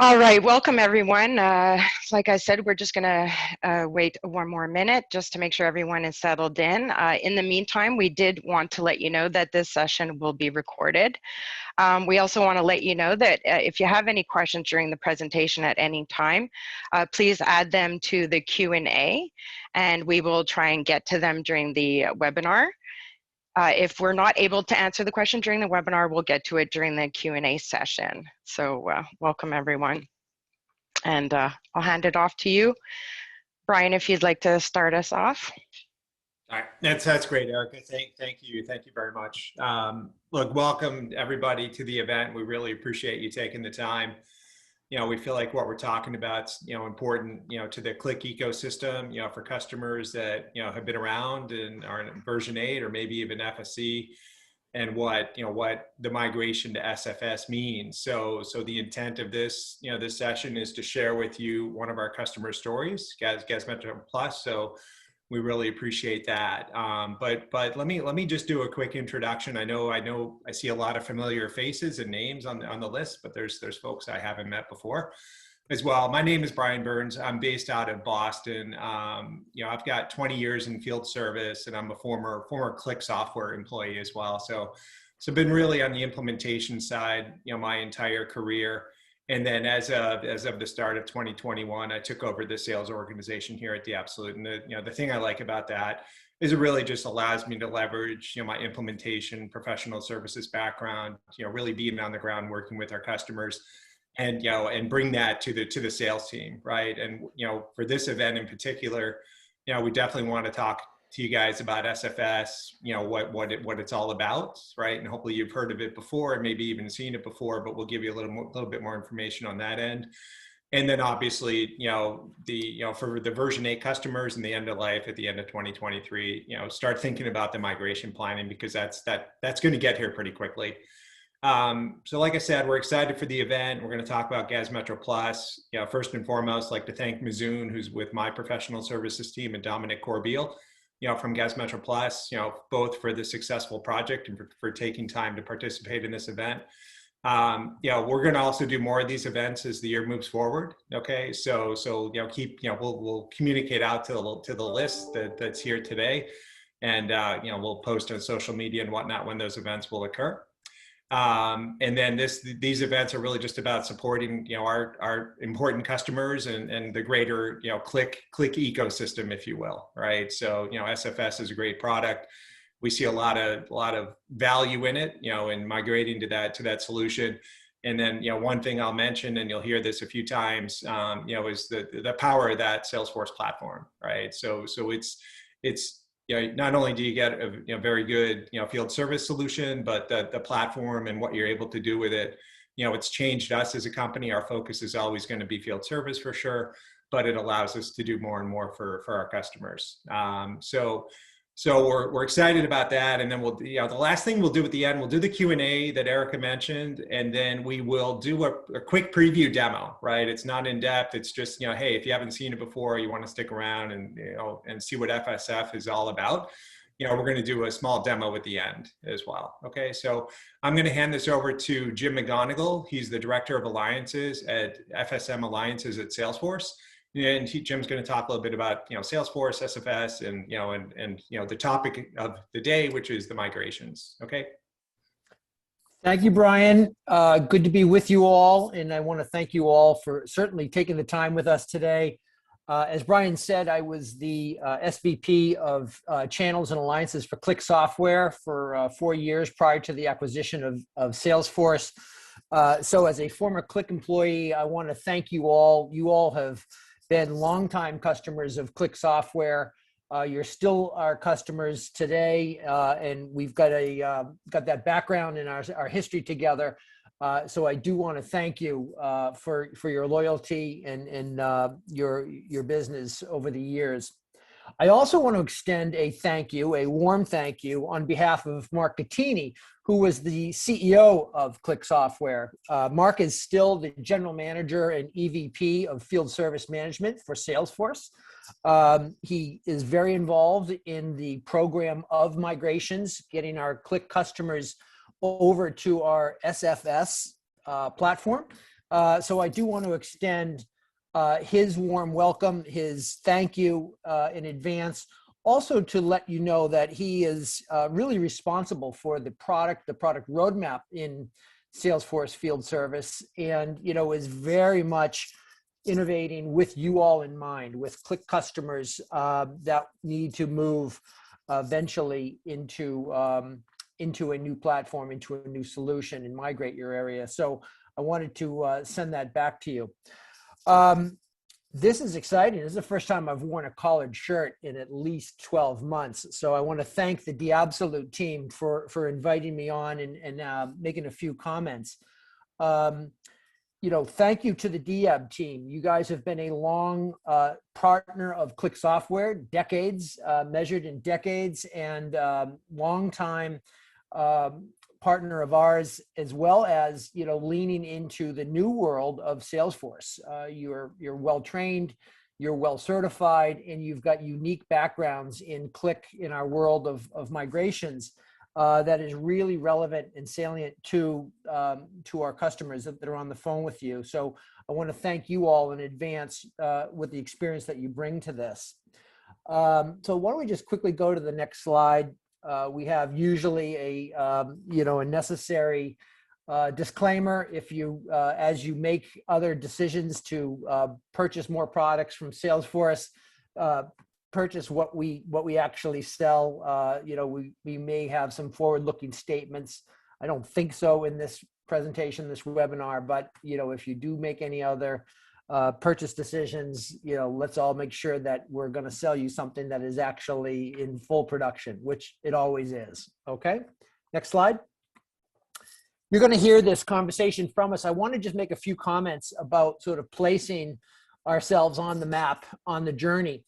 All right, welcome everyone. Like I said, we're just going to wait one more minute just to make sure everyone is settled in. In the meantime, we did want to let you know that this session will be recorded. We also want to let you know that if you have any questions during the presentation at any time, please add them to the Q&A, and we will try and get to them during the webinar. If we're not able to answer the question during the webinar, we'll get to it during the Q&A session. So welcome everyone. And I'll hand it off to you. Brian, if you'd like to start us off. All right, that's great, Erica. Thank you very much. Look, welcome everybody to the event. We really appreciate you taking the time. We feel like what we're talking about is, important, to the Click ecosystem, for customers that, have been around and are in version 8 or maybe even FSC, and what the migration to SFS means. So the intent of this, this session is to share with you one of our customer stories, Gasmetro Plus. So we really appreciate that. But let me just do a quick introduction. I see a lot of familiar faces and names on the list, but there's folks I haven't met before as well. My name is Brian Burns. I'm based out of Boston. I've got 20 years in field service, and I'm a former Click software employee as well. So been really on the implementation side, my entire career. And then as of the start of 2021, I took over the sales organization here at The Absolute. And the thing I like about that is it really just allows me to leverage, my implementation, professional services background, really being on the ground, working with our customers, and and bring that to the sales team, right? And for this event in particular, we definitely want to talk to you guys about SFS, what it's all about, right? And hopefully you've heard of it before, maybe even seen it before, but we'll give you a little bit more information on that end. And then obviously, for the version 8 customers and the end of life at the end of 2023, start thinking about the migration planning, because that's going to get here pretty quickly. So like I said, we're excited for the event. We're going to talk about Gasmetro Plus. First and foremost, I'd like to thank Mizoon, who's with my professional services team, and Dominic Corbeil, from Gasmetro Plus, both for the successful project and for taking time to participate in this event. We're going to also do more of these events as the year moves forward. Okay, so we'll communicate out to the list that's here today, and we'll post on social media and whatnot when those events will occur. And then these events are really just about supporting, our important customers and the greater, Click ecosystem, if you will, right? So, SFS is a great product. We see a lot of value in it, in migrating to that solution. And then, one thing I'll mention, and you'll hear this a few times, is the power of that Salesforce platform, right? So it's not only do you get a very good, field service solution, but the platform and what you're able to do with it, it's changed us as a company. Our focus is always going to be field service for sure, but it allows us to do more and more for our customers. So we're excited about that. And then we'll, the last thing we'll do at the end, we'll do the Q&A that Erica mentioned, and then we will do a quick preview demo, right? It's not in depth. It's just, hey, if you haven't seen it before, you want to stick around and, and see what FSF is all about, we're going to do a small demo at the end as well. Okay, so I'm going to hand this over to Jim McGonigal. He's the Director of Alliances at FSM Alliances at Salesforce. And Jim's going to talk a little bit about, Salesforce, SFS, and, the topic of the day, which is the migrations. Okay. Thank you, Brian. Good to be with you all. And I want to thank you all for certainly taking the time with us today. As Brian said, I was the SVP of Channels and Alliances for Click Software for 4 years prior to the acquisition of Salesforce. So as a former Click employee, I want to thank you all. You all have been longtime customers of Click Software. You're still our customers today, and we've got that background in our history together. So I do want to thank you for your loyalty and your business over the years. I also want to extend a warm thank you on behalf of Mark Gattini, who was the CEO of Click Software. Mark is still the General Manager and EVP of Field Service Management for Salesforce. He is very involved in the program of migrations, getting our Click customers over to our SFS platform. So I do want to extend his warm welcome, his thank you in advance. Also to let you know that he is really responsible for the product roadmap in Salesforce Field Service, and is very much innovating with you all in mind, with Click customers that need to move eventually into a new platform, into a new solution, and migrate your area. So I wanted to send that back to you. This is exciting. This is the first time I've worn a collared shirt in at least 12 months. So I want to thank the Absolute team for inviting me on and making a few comments. Thank you to the Diab team. You guys have been a long partner of Click Software, decades, measured in decades, and long time partner of ours, as well as leaning into the new world of Salesforce. You're well trained, you're well certified, and you've got unique backgrounds in Click, in our world of migrations that is really relevant and salient to our customers that are on the phone with you. So I want to thank you all in advance with the experience that you bring to this. So why don't we just quickly go to the next slide. We have usually a necessary disclaimer. If you, as you make other decisions to purchase more products from Salesforce, purchase what we actually sell. We may have some forward-looking statements. I don't think so in this presentation, this webinar, but if you do make any other purchase decisions, let's all make sure that we're going to sell you something that is actually in full production, which it always is. Okay, next slide. You're going to hear this conversation from us. I want to just make a few comments about sort of placing ourselves on the map, on the journey.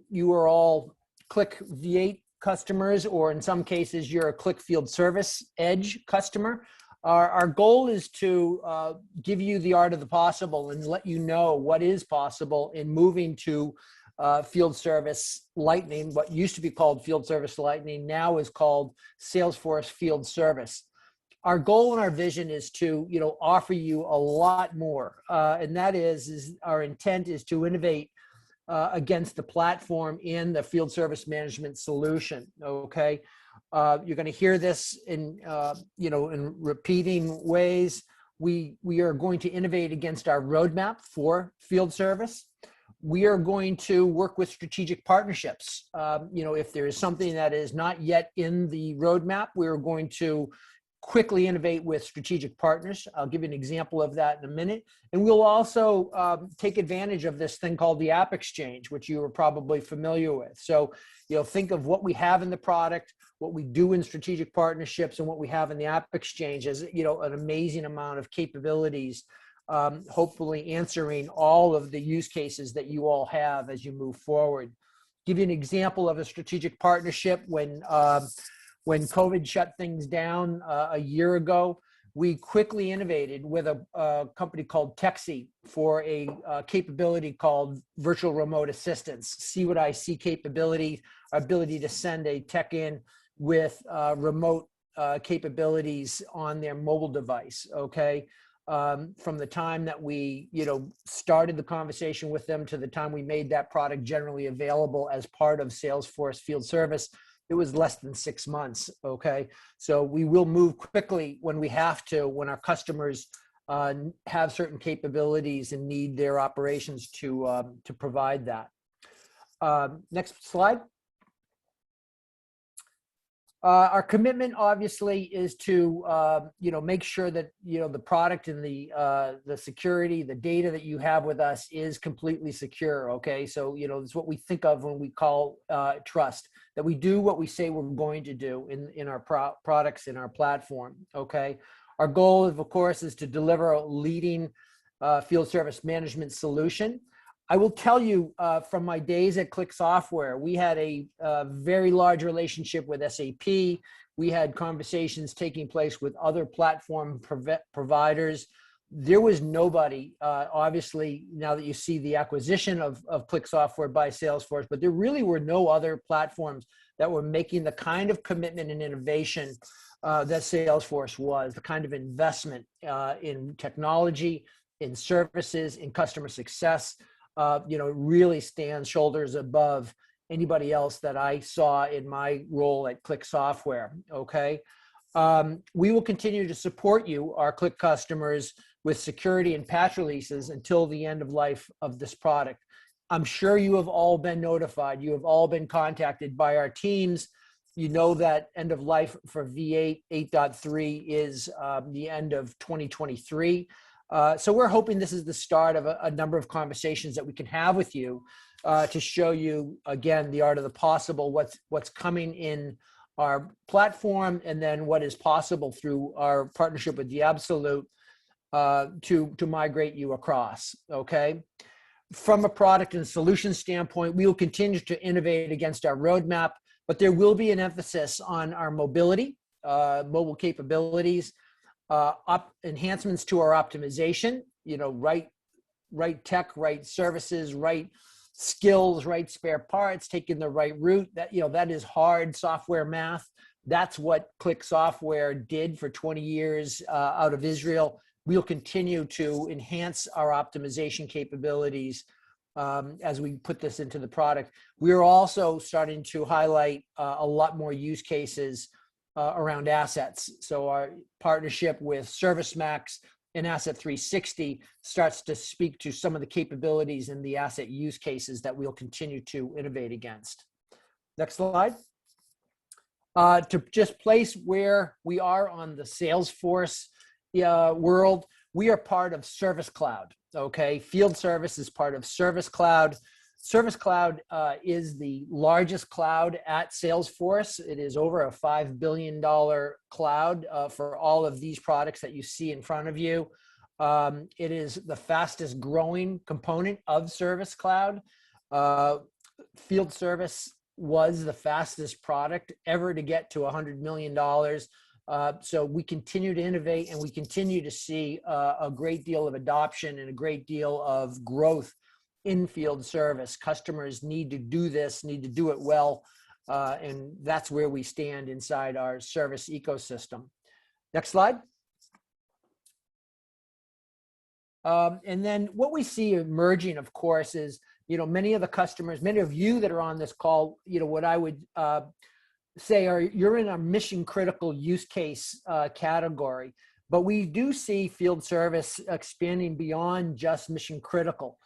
You are all Click V8 customers, or in some cases, you're a Click Field Service Edge customer. Our goal is to give you the art of the possible and let you know what is possible in moving to Field Service Lightning. What used to be called Field Service Lightning now is called Salesforce Field Service. Our goal and our vision is to offer you a lot more, and that is our intent is to innovate against the platform in the field service management solution. Okay. You're going to hear this in repeating ways. We are going to innovate against our roadmap for field service. We are going to work with strategic partnerships. If there is something that is not yet in the roadmap, we're going to quickly innovate with strategic partners. I'll give you an example of that in a minute. And we'll also take advantage of this thing called the App Exchange, which you are probably familiar with. So, think of what we have in the product, what we do in strategic partnerships, and what we have in the App Exchange as, an amazing amount of capabilities, hopefully answering all of the use cases that you all have as you move forward. Give you an example of a strategic partnership. When COVID shut things down a year ago, we quickly innovated with a company called Texi for a capability called virtual remote assistance. See what I see capability, ability to send a tech in with remote capabilities on their mobile device. Okay. From the time that we, started the conversation with them to the time we made that product generally available as part of Salesforce Field Service, it was less than 6 months. Okay. So we will move quickly when we have to, when our customers have certain capabilities and need their operations to provide that. Next slide. Our commitment obviously is to, make sure that, the product and the security, the data that you have with us is completely secure. Okay. So, it's what we think of when we call trust, that we do what we say we're going to do in our products, in our platform. Okay. Our goal, of course, is to deliver a leading field service management solution. I will tell you from my days at Click Software, we had a very large relationship with SAP. We had conversations taking place with other platform providers. There was nobody, obviously, now that you see the acquisition of Click Software by Salesforce, but there really were no other platforms that were making the kind of commitment and innovation that Salesforce was, the kind of investment in technology, in services, in customer success, really stands shoulders above anybody else that I saw in my role at Click Software. Okay. We will continue to support you, our Click customers, with security and patch releases until the end of life of this product. I'm sure you have all been notified. You have all been contacted by our teams. You know that end of life for V8 8.3 is the end of 2023. So we're hoping this is the start of a number of conversations that we can have with you to show you, again, the art of the possible, what's coming in our platform, and then what is possible through our partnership with the Absolute to migrate you across, okay? From a product and solution standpoint, we will continue to innovate against our roadmap, but there will be an emphasis on our mobility, mobile capabilities, enhancements to our optimization, right tech, right services, right skills, right spare parts, taking the right route. That is hard software math. That's what Click Software did for 20 years out of Israel. We'll continue to enhance our optimization capabilities as we put this into the product. We're also starting to highlight a lot more use cases around assets. So our partnership with ServiceMax and Asset 360 starts to speak to some of the capabilities and the asset use cases that we'll continue to innovate against. Next slide. To just place where we are on the Salesforce world, we are part of Service Cloud. Okay, Field Service is part of Service Cloud. Service Cloud is the largest cloud at Salesforce. It is over a $5 billion cloud for all of these products that you see in front of you. It is the fastest growing component of Service Cloud. Field Service was the fastest product ever to get to $100 million. So we continue to innovate, and we continue to see a great deal of adoption and a great deal of growth in field service. Customers need to do this, need to do it well, and that's where we stand inside our service ecosystem. Next slide. And then what we see emerging, of course, is many of the customers, many of you that are on this call, what I would say are you're in a mission critical use case category, but we do see field service expanding beyond just mission critical.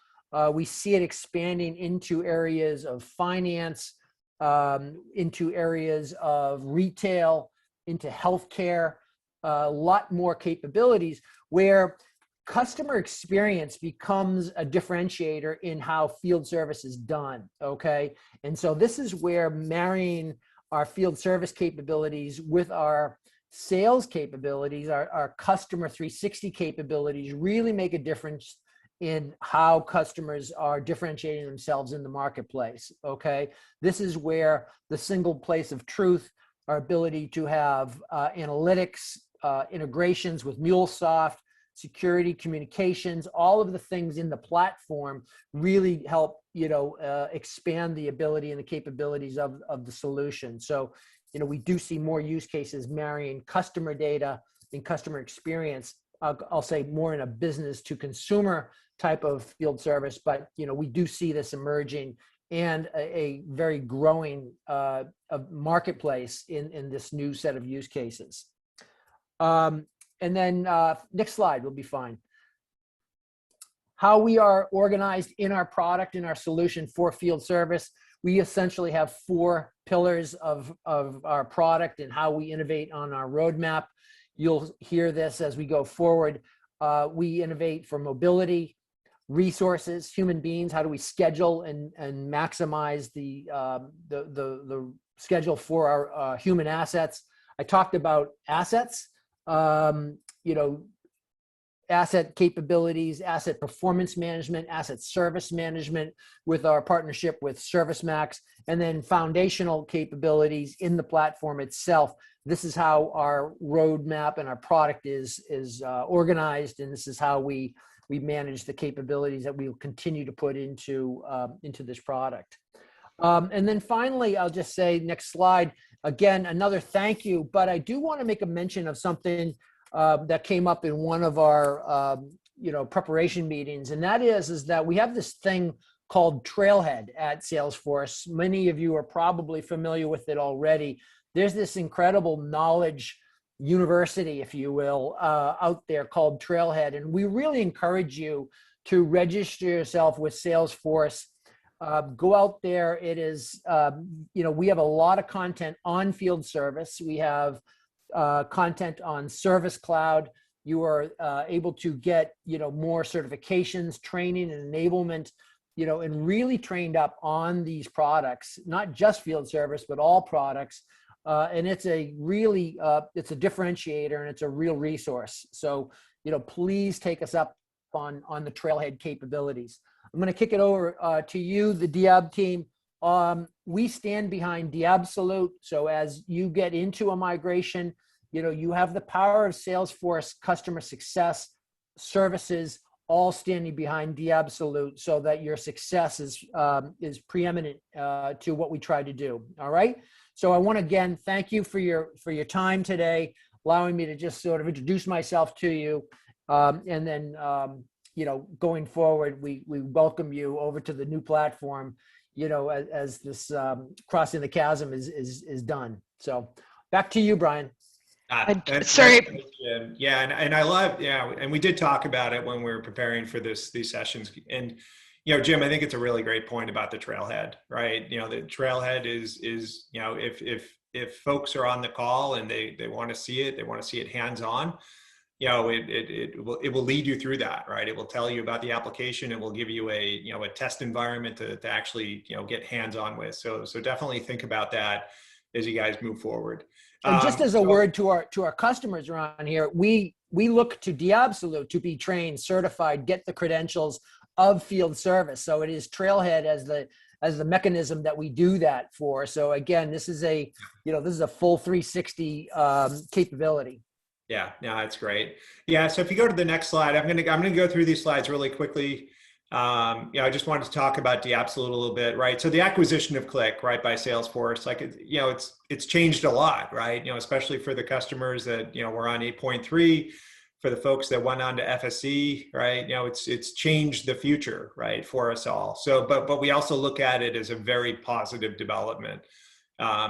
We see it expanding into areas of finance, into areas of retail, into healthcare, a lot more capabilities where customer experience becomes a differentiator in how field service is done, okay? And so this is where marrying our field service capabilities with our sales capabilities, our customer 360 capabilities really make a difference in how customers are differentiating themselves in the marketplace, okay? This is where the single place of truth, our ability to have analytics, integrations with MuleSoft, security, communications, all of the things in the platform really help, expand the ability and the capabilities of the solution. So, we do see more use cases marrying customer data and customer experience. I'll say more in a business to consumer type of field service, but we do see this emerging and a very growing marketplace in this new set of use cases. And then next slide will be fine. How we are organized in our product, in our solution for field service. We essentially have 4 pillars of our product and how we innovate on our roadmap. You'll hear this as we go forward. We innovate for mobility, resources, human beings. How do we schedule and maximize the schedule for our human assets? I talked about assets, asset capabilities, asset performance management, asset service management with our partnership with ServiceMax, and then foundational capabilities in the platform itself. This is how our roadmap and our product is organized, and this is how we manage the capabilities that we will continue to put into this product. And then finally, I'll just say, next slide, again, another thank you, but I do want to make a mention of something that came up in one of our, preparation meetings. And that is that we have this thing called Trailhead at Salesforce. Many of you are probably familiar with it already. There's this incredible knowledge university, if you will, out there called Trailhead. And we really encourage you to register yourself with Salesforce. Go out there. It is, we have a lot of content on field service. We have content on Service Cloud. You are able to get, more certifications, training, and enablement, and really trained up on these products, not just field service, but all products. And it's a really, it's a differentiator, and it's a real resource. So, please take us up on the Trailhead capabilities. I'm going to kick it over to you, the Diab team. We stand behind Diabsolute. So as you get into a migration, you have the power of Salesforce customer success services all standing behind Diabsolute, so that your success is preeminent to what we try to do. All right. So I want to again thank you for your time today, allowing me to just sort of introduce myself to you, and then going forward, we welcome you over to the new platform, as this crossing the chasm is done. So back to you, Brian. Sorry. Yeah, and I love, and we did talk about it when we were preparing for these sessions. And Jim, I think it's a really great point about the Trailhead, right? The Trailhead is if folks are on the call and they want to see it, they want to see it hands-on. It will lead you through that, right? It will tell you about the application. It will give you a test environment to actually get hands-on with. So definitely think about that as you guys move forward. And just as a word to our customers around here, we look to Diabsolute to be trained, certified, get the credentials of field service. So it is Trailhead as the mechanism that we do that for. So again, this is a full 360 capability. Yeah, no, that's great. Yeah, so if you go to the next slide, I'm gonna go through these slides really quickly. I just wanted to talk about Diabsolute a little bit, right? So the acquisition of Click, right, by Salesforce, it's changed a lot, right? Especially for the customers that we're on 8.3, for the folks that went on to FSC, right? It's changed the future, right, for us all. So, but we also look at it as a very positive development.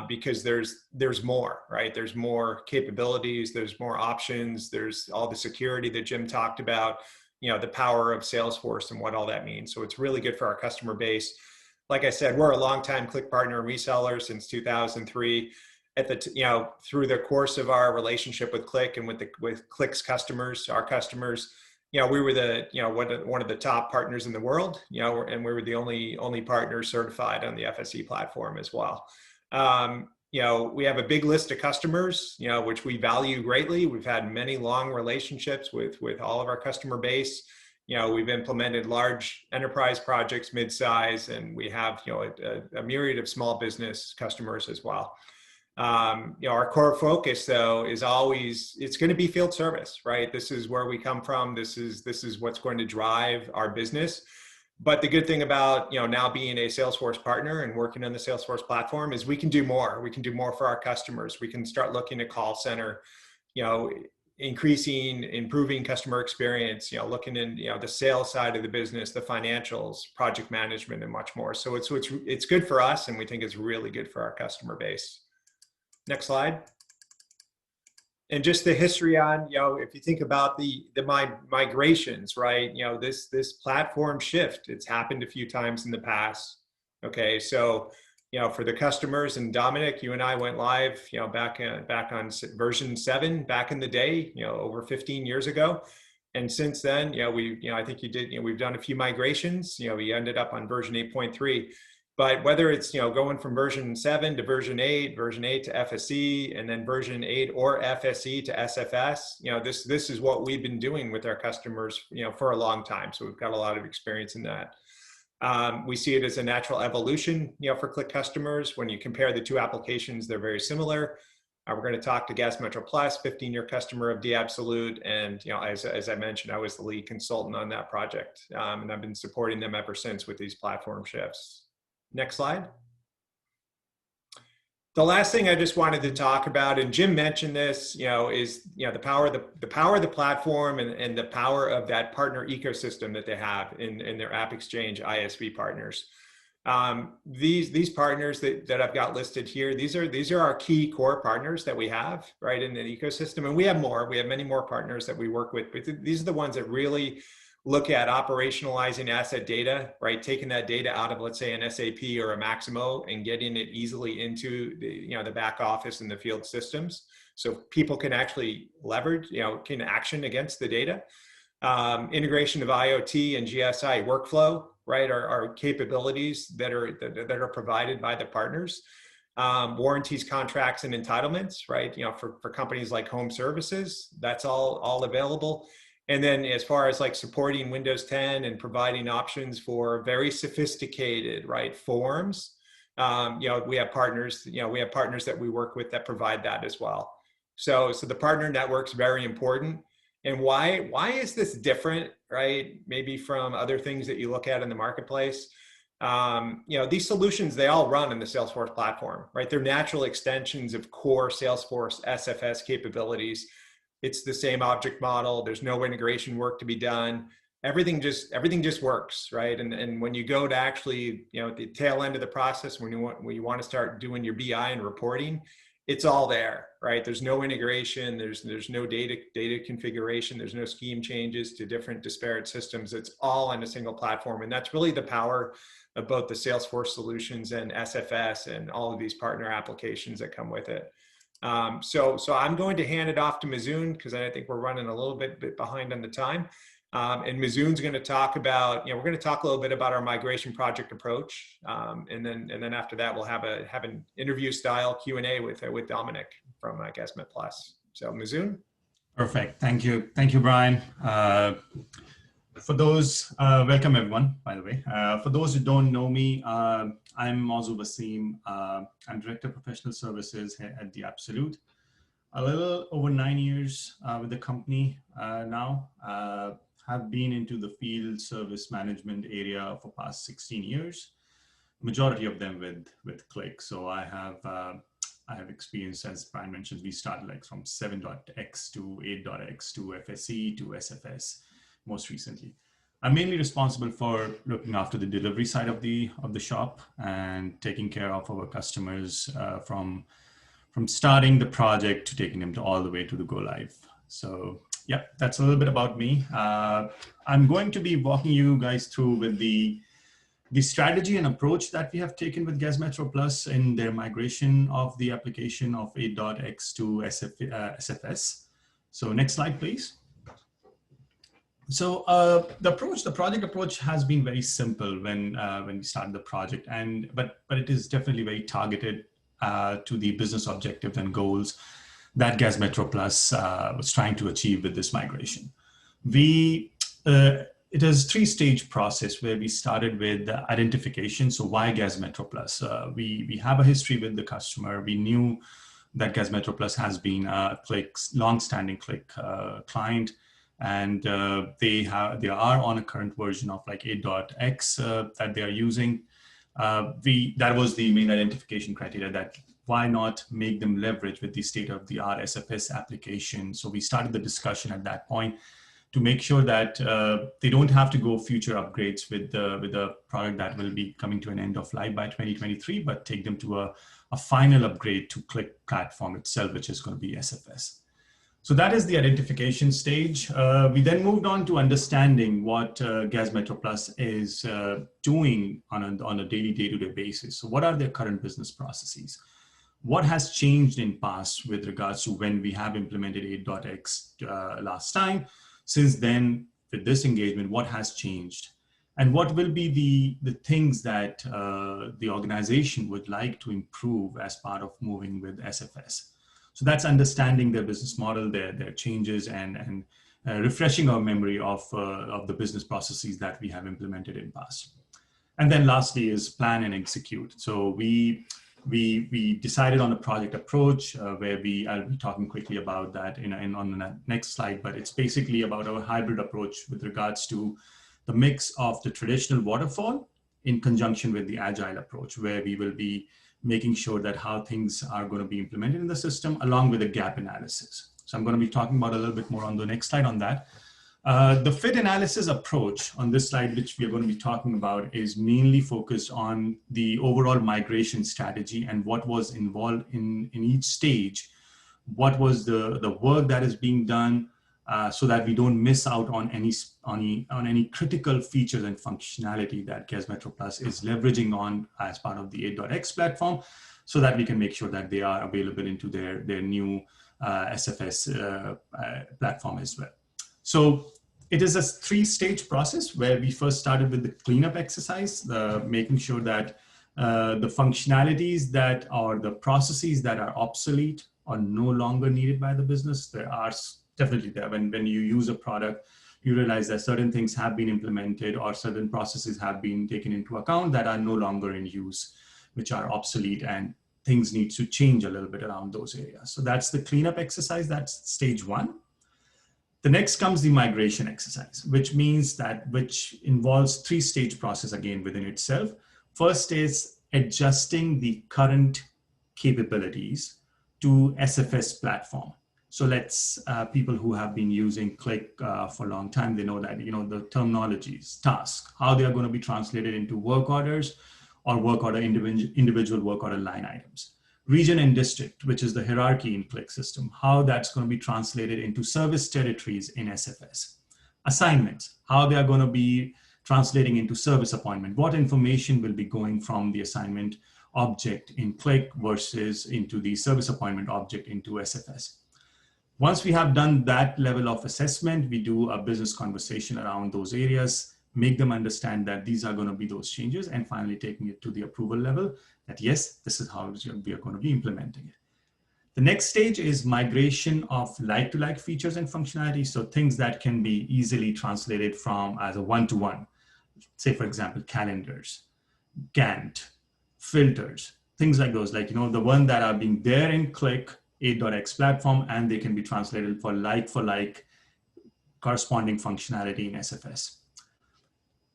Because there's more, right? There's more capabilities, there's more options, there's all the security that Jim talked about, the power of Salesforce and what all that means. So it's really good for our customer base. Like I said, we're a longtime Click partner and reseller since 2003. Through the course of our relationship with Click and with Click's customers, our customers, we were one of the top partners in the world, and we were the only partner certified on the FSE platform as well. We have a big list of customers, which we value greatly. We've had many long relationships with all of our customer base. We've implemented large enterprise projects, mid-size, and we have, a myriad of small business customers as well. Our core focus though is always, it's going to be field service, right? This is where we come from. This is what's going to drive our business. But the good thing about, now being a Salesforce partner and working on the Salesforce platform is we can do more. We can do more for our customers. We can start looking at call center, improving customer experience, looking in, the sales side of the business, the financials, project management, and much more. So it's good for us, and we think it's really good for our customer base. Next slide. And just the history on, if you think about the migrations, right? This platform shift, it's happened a few times in the past. Okay, so for the customers, and Dominic, you and I went live, back on version 7 back in the day, over 15 years ago. And since then, I think you did, we've done a few migrations. We ended up on version 8.3. But whether it's, going from version 7 to version 8 to FSE, and then version 8 or FSE to SFS, this is what we've been doing with our customers, for a long time. So we've got a lot of experience in that. We see it as a natural evolution, for Click customers. When you compare the two applications, they're very similar. We're going to talk to Gas Metro Plus, 15-year customer of Diabsolute. And, as I mentioned, I was the lead consultant on that project. And I've been supporting them ever since with these platform shifts. Next slide. The last thing I just wanted to talk about, and Jim mentioned this, is the power of the power of the platform and the power of that partner ecosystem that they have in their App Exchange ISV partners. These partners that I've got listed here, these are our key core partners that we have right in the ecosystem, and we have more. We have many more partners that we work with, but these are the ones that really look at operationalizing asset data, right? Taking that data out of, let's say, an SAP or a Maximo and getting it easily into the back office and the field systems, so people can actually leverage, can action against the data. Integration of IoT and GSI workflow, right, are capabilities that are provided by the partners. Warranties, contracts, and entitlements, right? For companies like home services, that's all available. And then as far as like supporting Windows 10 and providing options for very sophisticated, right, forms, we have partners, that we work with that provide that as well. So the partner network's very important. And why is this different, right? Maybe from other things that you look at in the marketplace. These solutions, they all run in the Salesforce platform, right? They're natural extensions of core Salesforce SFS capabilities. It's the same object model. There's no integration work to be done. Everything just works, right? And when you go to actually, at the tail end of the process, when you want to start doing your BI and reporting, it's all there, right? There's no integration. There's no data configuration. There's no scheme changes to different disparate systems. It's all on a single platform. And that's really the power of both the Salesforce solutions and SFS and all of these partner applications that come with it. So I'm going to hand it off to Mizoon because I think we're running a little bit behind on the time. And Mizoon's going to talk about, we're going to talk a little bit about our migration project approach. And then after that, we'll have an interview style Q&A with Dominic from Gasmet Plus. So Mizoon. Perfect. Thank you. Thank you, Brian. For those, welcome everyone, by the way. For those who don't know me, I'm Mazu Wasim. I'm Director of Professional Services here at The Absolute. A little over 9 years with the company now. Have been into the field service management area for past 16 years. Majority of them with Click. So I have experience, as Brian mentioned, we started like from 7.x to 8.x to FSE to SFS most recently. I'm mainly responsible for looking after the delivery side of the shop and taking care of our customers from starting the project to taking them all the way to the go live. So yeah, that's a little bit about me. I'm going to be walking you guys through with the strategy and approach that we have taken with Gasmetro Plus in their migration of the application of 8.x to SFS. So next slide, please. So the project approach has been very simple when we started the project, but it is definitely very targeted to the business objectives and goals that Gasmetro Plus was trying to achieve with this migration. It is a 3-stage process where we started with identification. So why Gasmetro Plus? We have a history with the customer. We knew that Gasmetro Plus has been a long-standing Click client. And they are on a current version of like 8.x that they are using. That was the main identification criteria, that why not make them leverage with the state-of-the-art SFS application. So we started the discussion at that point to make sure that they don't have to go future upgrades with the product that will be coming to an end of life by 2023, but take them to a final upgrade to Click platform itself, which is going to be SFS. So that is the identification stage. We then moved on to understanding what Gasmetro Plus is doing on a daily, day-to-day basis. So what are their current business processes? What has changed in past with regards to when we have implemented 8.x last time? Since then, with this engagement, what has changed? And what will be the things that the organization would like to improve as part of moving with SFS? So that's understanding their business model, their changes, and refreshing our memory of the business processes that we have implemented in past. And then lastly is plan and execute. So we decided on a project approach where I'll be talking quickly about that on the next slide, but it's basically about our hybrid approach with regards to the mix of the traditional waterfall in conjunction with the agile approach, where we will be making sure that how things are going to be implemented in the system, along with a gap analysis. So I'm going to be talking about a little bit more on the next slide on that. The fit analysis approach on this slide, which we are going to be talking about, is mainly focused on the overall migration strategy and what was involved in each stage. What was the work that is being done, so that we don't miss out on any critical features and functionality that GES Metro Plus is leveraging on as part of the 8.x platform, so that we can make sure that they are available into their new SFS platform as well. So it is a 3-stage process where we first started with the cleanup exercise, making sure that the functionalities that are the processes that are obsolete are no longer needed by the business. There are definitely there. When you use a product, you realize that certain things have been implemented or certain processes have been taken into account that are no longer in use, which are obsolete, and things need to change a little bit around those areas. So that's the cleanup exercise. That's stage 1. The next comes the migration exercise, which involves 3-stage process again within itself. First is adjusting the current capabilities to SFS platform. So people who have been using Click for a long time, they know that, the terminologies, tasks, how they are going to be translated into work orders or work order individual work order line items. Region and district, which is the hierarchy in Click system, how that's going to be translated into service territories in SFS. Assignments, how they are going to be translating into service appointment. What information will be going from the assignment object in Click versus into the service appointment object into SFS. Once we have done that level of assessment, we do a business conversation around those areas, make them understand that these are going to be those changes, and finally taking it to the approval level that yes, this is how we are going to be implementing it. The next stage is migration of like-to-like features and functionality. So things that can be easily translated from as a one-to-one, say for example, calendars, Gantt, filters, things like those, like, the one that are being there in Click 8.x platform, and they can be translated for like corresponding functionality in SFS.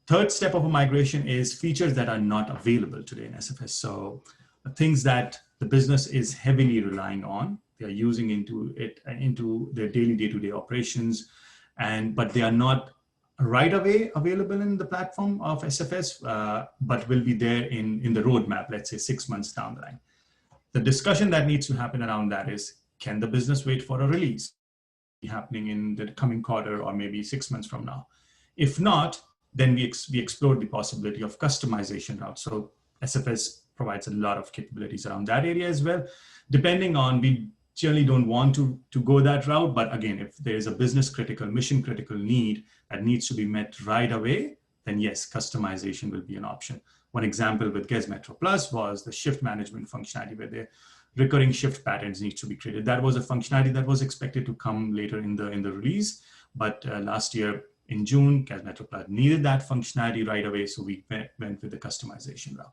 Third step of a migration is features that are not available today in SFS. So things that the business is heavily relying on, they are using into their daily day-to-day operations, but they are not right away available in the platform of SFS, but will be there in the roadmap, let's say 6 months down the line. The discussion that needs to happen around that is, can the business wait for a release happening in the coming quarter or maybe 6 months from now? If not, then we explored the possibility of customization route. So SFS provides a lot of capabilities around that area as well. Depending on, we generally don't want to go that route, but again, if there's a business critical, mission critical need that needs to be met right away, then yes, customization will be an option. One example with GES Metro Plus was the shift management functionality, where the recurring shift patterns need to be created. That was a functionality that was expected to come later in the release, but last year in June, GES Metro Plus needed that functionality right away, so we went with the customization route.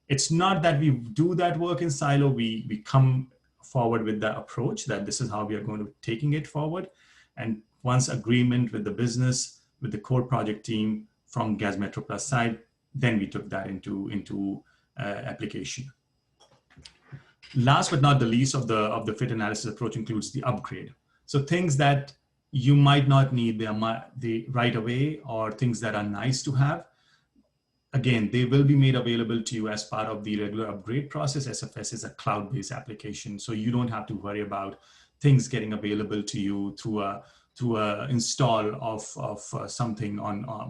It's not that we do that work in silo. We come forward with the approach that this is how we are going to be taking it forward. And once agreement with the business, with the core project team from GES Metro Plus side, then we took that into application. Last but not the least of the fit analysis approach includes the upgrade. So things that you might not need the right away, or things that are nice to have. Again, they will be made available to you as part of the regular upgrade process. SFS is a cloud-based application, so you don't have to worry about things getting available to you through a install of something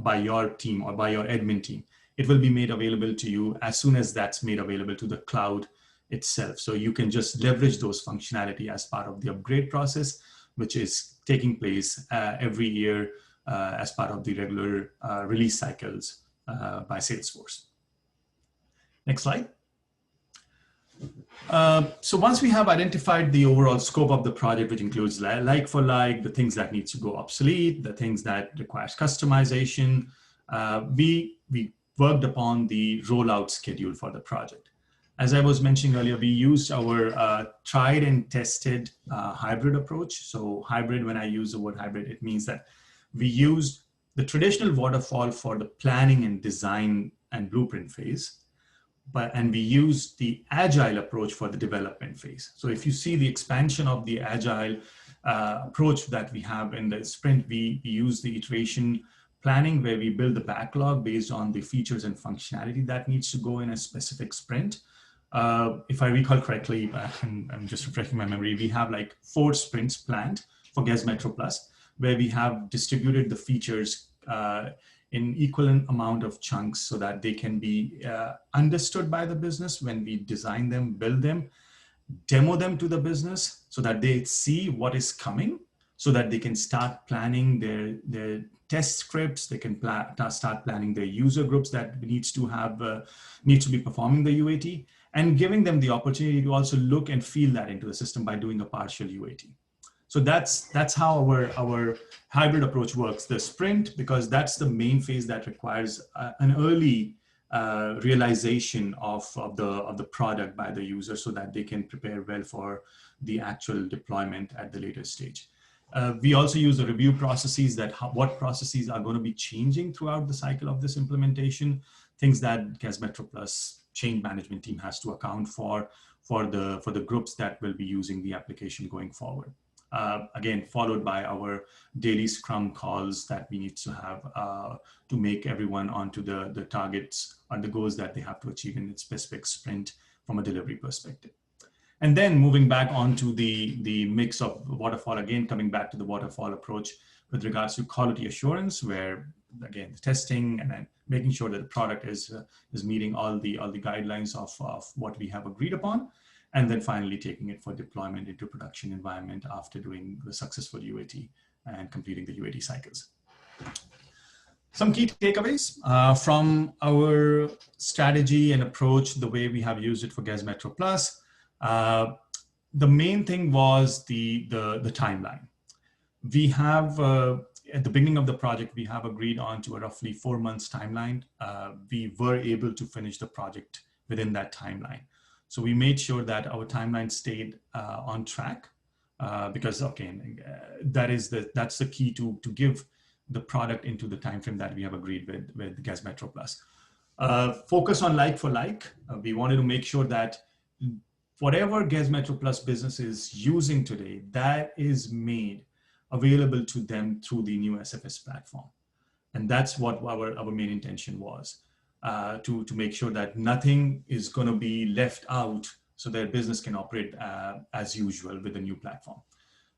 by your team or by your admin team. It will be made available to you as soon as that's made available to the cloud itself. So you can just leverage those functionality as part of the upgrade process, which is taking place every year as part of the regular release cycles by Salesforce. Next slide. So once we have identified the overall scope of the project, which includes like for like, the things that need to go obsolete, the things that requires customization, we worked upon the rollout schedule for the project. As I was mentioning earlier, we used our tried and tested hybrid approach. So hybrid, when I use the word hybrid, it means that we used the traditional waterfall for the planning and design and blueprint phase. and we use the agile approach for the development phase. So if you see the expansion of the agile approach that we have in the sprint, we use the iteration planning where we build the backlog based on the features and functionality that needs to go in a specific sprint. If I recall correctly, I'm just refreshing my memory, we have like 4 sprints planned for GES Metro Plus, where we have distributed the features in equivalent amount of chunks so that they can be understood by the business when we design them, build them, demo them to the business so that they see what is coming, so that they can start planning their test scripts, they can start planning their user groups that needs to be performing the UAT, and giving them the opportunity to also look and feel that into the system by doing a partial UAT. So that's how our hybrid approach works. The sprint, because that's the main phase that requires an early realization of the product by the user so that they can prepare well for the actual deployment at the later stage. We also use the review processes, what processes are going to be changing throughout the cycle of this implementation, things that GES Metro Plus change management team has to account for the groups that will be using the application going forward. Again, followed by our daily Scrum calls that we need to have to make everyone onto the targets and the goals that they have to achieve in its specific sprint from a delivery perspective. And then moving back onto the mix of waterfall, again, coming back to the waterfall approach with regards to quality assurance, where again, the testing and then making sure that the product is meeting all the guidelines of what we have agreed upon. And then finally taking it for deployment into production environment after doing the successful UAT and completing the UAT cycles. Some key takeaways from our strategy and approach, the way we have used it for GES Metro Plus. The main thing was the timeline. We have, at the beginning of the project, we have agreed on to a roughly 4 months timeline. We were able to finish the project within that timeline. So we made sure that our timeline stayed on track because, again, that's the key to give the product into the timeframe that we have agreed with GES Metro Plus. Focus on like for like. We wanted to make sure that whatever GES Metro Plus business is using today, that is made available to them through the new SFS platform. And that's what our main intention was. To make sure that nothing is going to be left out so their business can operate as usual with the new platform.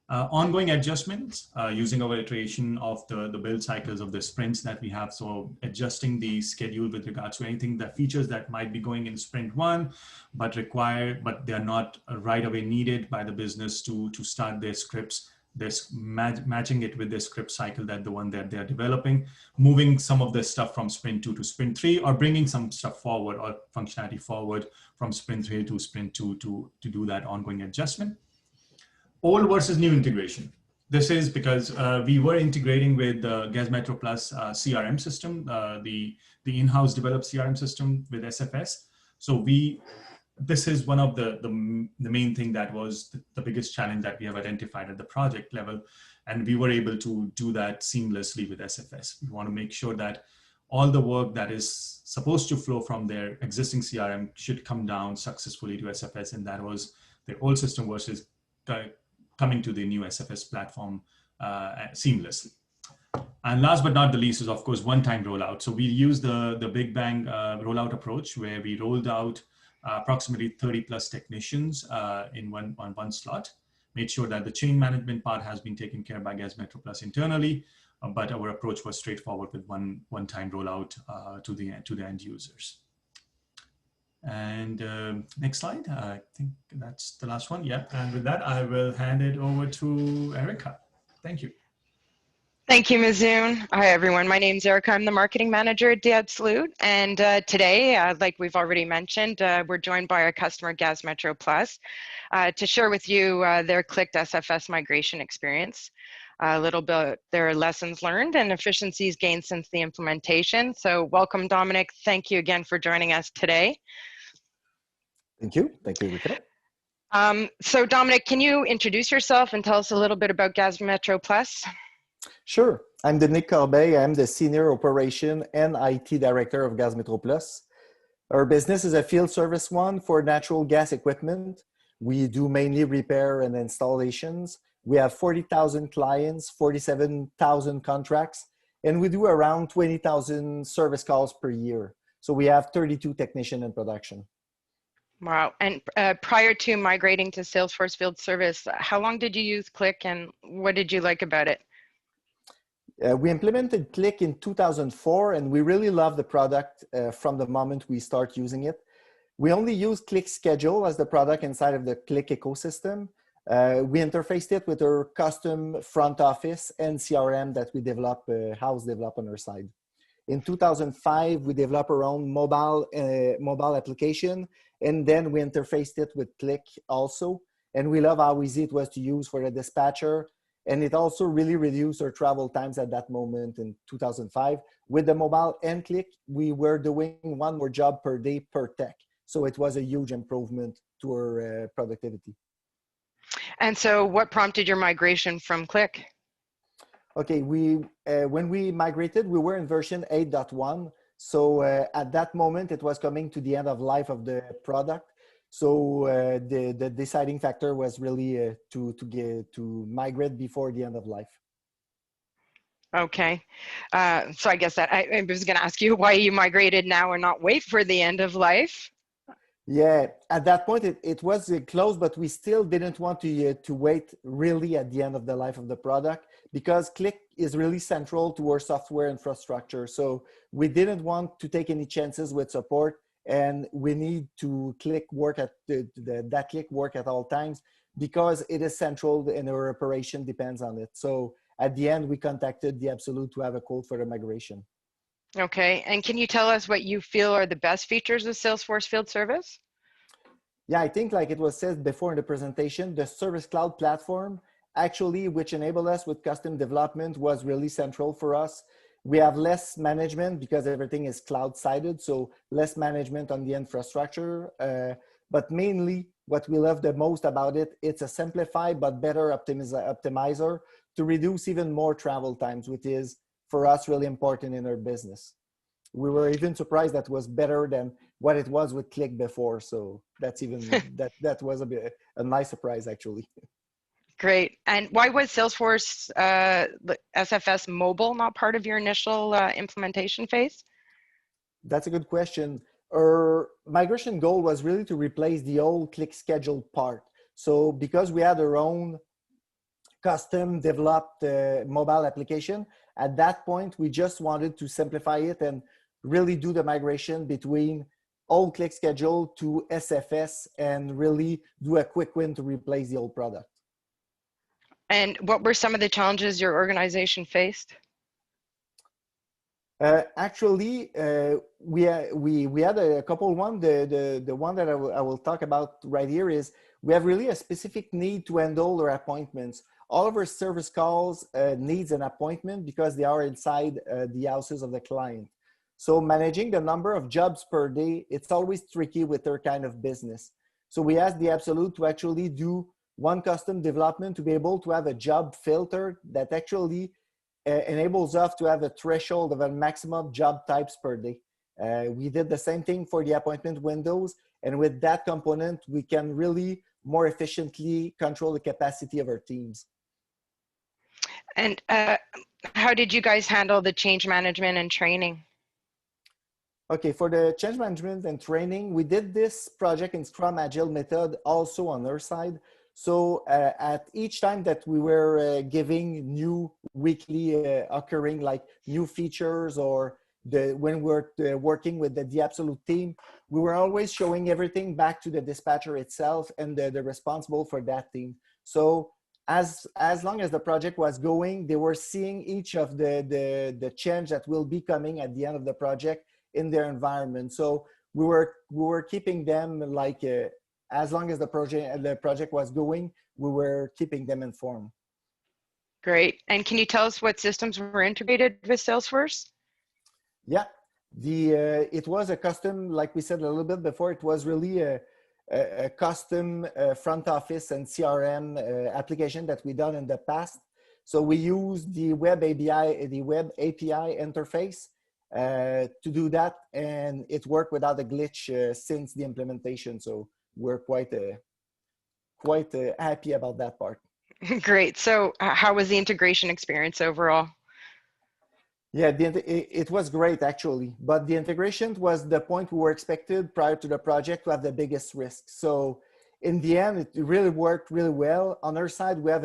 Ongoing adjustments using our iteration of the build cycles of the sprints that we have. So adjusting the schedule with regards to anything, the features that might be going in sprint 1, but they are not right away needed by the business to start their scripts. This matching it with the script cycle that they're developing, moving some of the stuff from sprint 2 to sprint 3, or bringing some stuff forward or functionality forward from sprint 3 to sprint 2 to do that ongoing adjustment. Old versus new integration. This is because we were integrating with the GES Metro Plus CRM system, the in-house developed CRM system with SFS. So this is one of the main thing that was the biggest challenge that we have identified at the project level. And we were able to do that seamlessly with SFS. We want to make sure that all the work that is supposed to flow from their existing CRM should come down successfully to SFS. And that was the old system versus coming to the new SFS platform seamlessly. And last but not the least is, of course, one-time rollout. So we used the Big Bang rollout approach where we rolled out approximately 30 plus technicians in one slot, made sure that the chain management part has been taken care by GES Metro Plus internally, but our approach was straightforward with one-time rollout to the end users. And next slide, I think that's the last one. Yeah, and with that, I will hand it over to Erica. Thank you. Thank you, Mizoon. Hi, everyone. My name's Erica. I'm the marketing manager at Absolute. And today, like we've already mentioned, we're joined by our customer, GES Metro Plus, to share with you their clicked SFS migration experience, a little bit their lessons learned and efficiencies gained since the implementation. So welcome, Dominic. Thank you again for joining us today. Thank you. Thank you, Erica. So Dominic, can you introduce yourself and tell us a little bit about GES Metro Plus? Sure. I'm Dominic Corbeil. I'm the Senior Operation and IT Director of GES Metro Plus. Our business is a field service one for natural gas equipment. We do mainly repair and installations. We have 40,000 clients, 47,000 contracts, and we do around 20,000 service calls per year. So we have 32 technicians in production. Wow. And prior to migrating to Salesforce Field Service, how long did you use Click and what did you like about it? We implemented Click in 2004, and we really love the product from the moment we start using it. We only use Click Schedule as the product inside of the Click ecosystem. We interfaced it with our custom front office and CRM that we house develop on our side. In 2005, we developed our own mobile application, and then we interfaced it with Click also. And we love how easy it was to use for the dispatcher. And it also really reduced our travel times at that moment in 2005. With the mobile and Click, we were doing one more job per day per tech. So it was a huge improvement to our productivity. And so what prompted your migration from Click? Okay, when we migrated, we were in version 8.1. So at that moment, it was coming to the end of life of the product. So the deciding factor was really to migrate before the end of life. Okay. So I guess that I was going to ask you why you migrated now and not wait for the end of life. Yeah, at that point, it was closed, but we still didn't want to wait really at the end of the life of the product because Click is really central to our software infrastructure. So we didn't want to take any chances with support, and we need to that Click work at all times because it is central and our operation depends on it. So at the end, we contacted the Absolute to have a quote for the migration. Okay. And can you tell us what you feel are the best features of Salesforce Field Service? Yeah, I think like it was said before in the presentation, the Service Cloud platform actually, which enabled us with custom development was really central for us. We have less management because everything is cloud-sided, so less management on the infrastructure. But mainly what we love the most about it, it's a simplified but better optimizer to reduce even more travel times, which is for us really important in our business. We were even surprised that was better than what it was with Click before. So that's even that was a nice surprise actually. Great. And why was Salesforce SFS Mobile not part of your initial implementation phase? That's a good question. Our migration goal was really to replace the old Click Schedule part. So because we had our own custom developed mobile application, at that point, we just wanted to simplify it and really do the migration between old Click Schedule to SFS and really do a quick win to replace the old product. And what were some of the challenges your organization faced? Actually, we had a couple one. The one that I will talk about right here is we have really a specific need to handle our appointments. All of our service calls needs an appointment because they are inside the houses of the client. So managing the number of jobs per day, it's always tricky with their kind of business. So we asked the Absolute to actually do one custom development to be able to have a job filter that actually enables us to have a threshold of a maximum job types per day. We did the same thing for the appointment windows. And with that component, we can really more efficiently control the capacity of our teams. And how did you guys handle the change management and training? Okay, for the change management and training, we did this project in Scrum Agile method also on our side. So at each time that we were giving new weekly occurring like new features or when we're working with the Absolute team, we were always showing everything back to the dispatcher itself and the responsible for that team. So as long as the project was going, they were seeing each of the change that will be coming at the end of the project in their environment. So we were keeping them like as long as the project was going, we were keeping them informed. Great. And can you tell us what systems were integrated with Salesforce? Yeah, it was a custom, like we said a little bit before, it was really a custom front office and CRM application that we done in the past. So we used the web API interface to do that, and it worked without a glitch since the implementation. So we're quite happy about that part. Great. So how was the integration experience overall? Yeah, it was great actually, but the integration was the point we were expected prior to the project to have the biggest risk. So in the end, it really worked really well. On our side, we had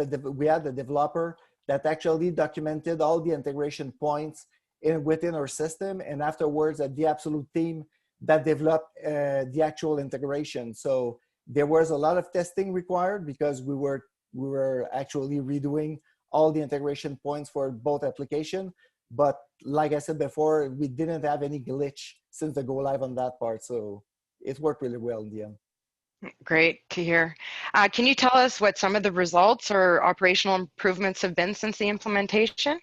a developer that actually documented all the integration points within our system, and afterwards, the absolute team that developed the actual integration. So there was a lot of testing required because we were actually redoing all the integration points for both applications. But like I said before, we didn't have any glitch since the go live on that part. So it worked really well in the end. Great to hear. Can you tell us what some of the results or operational improvements have been since the implementation?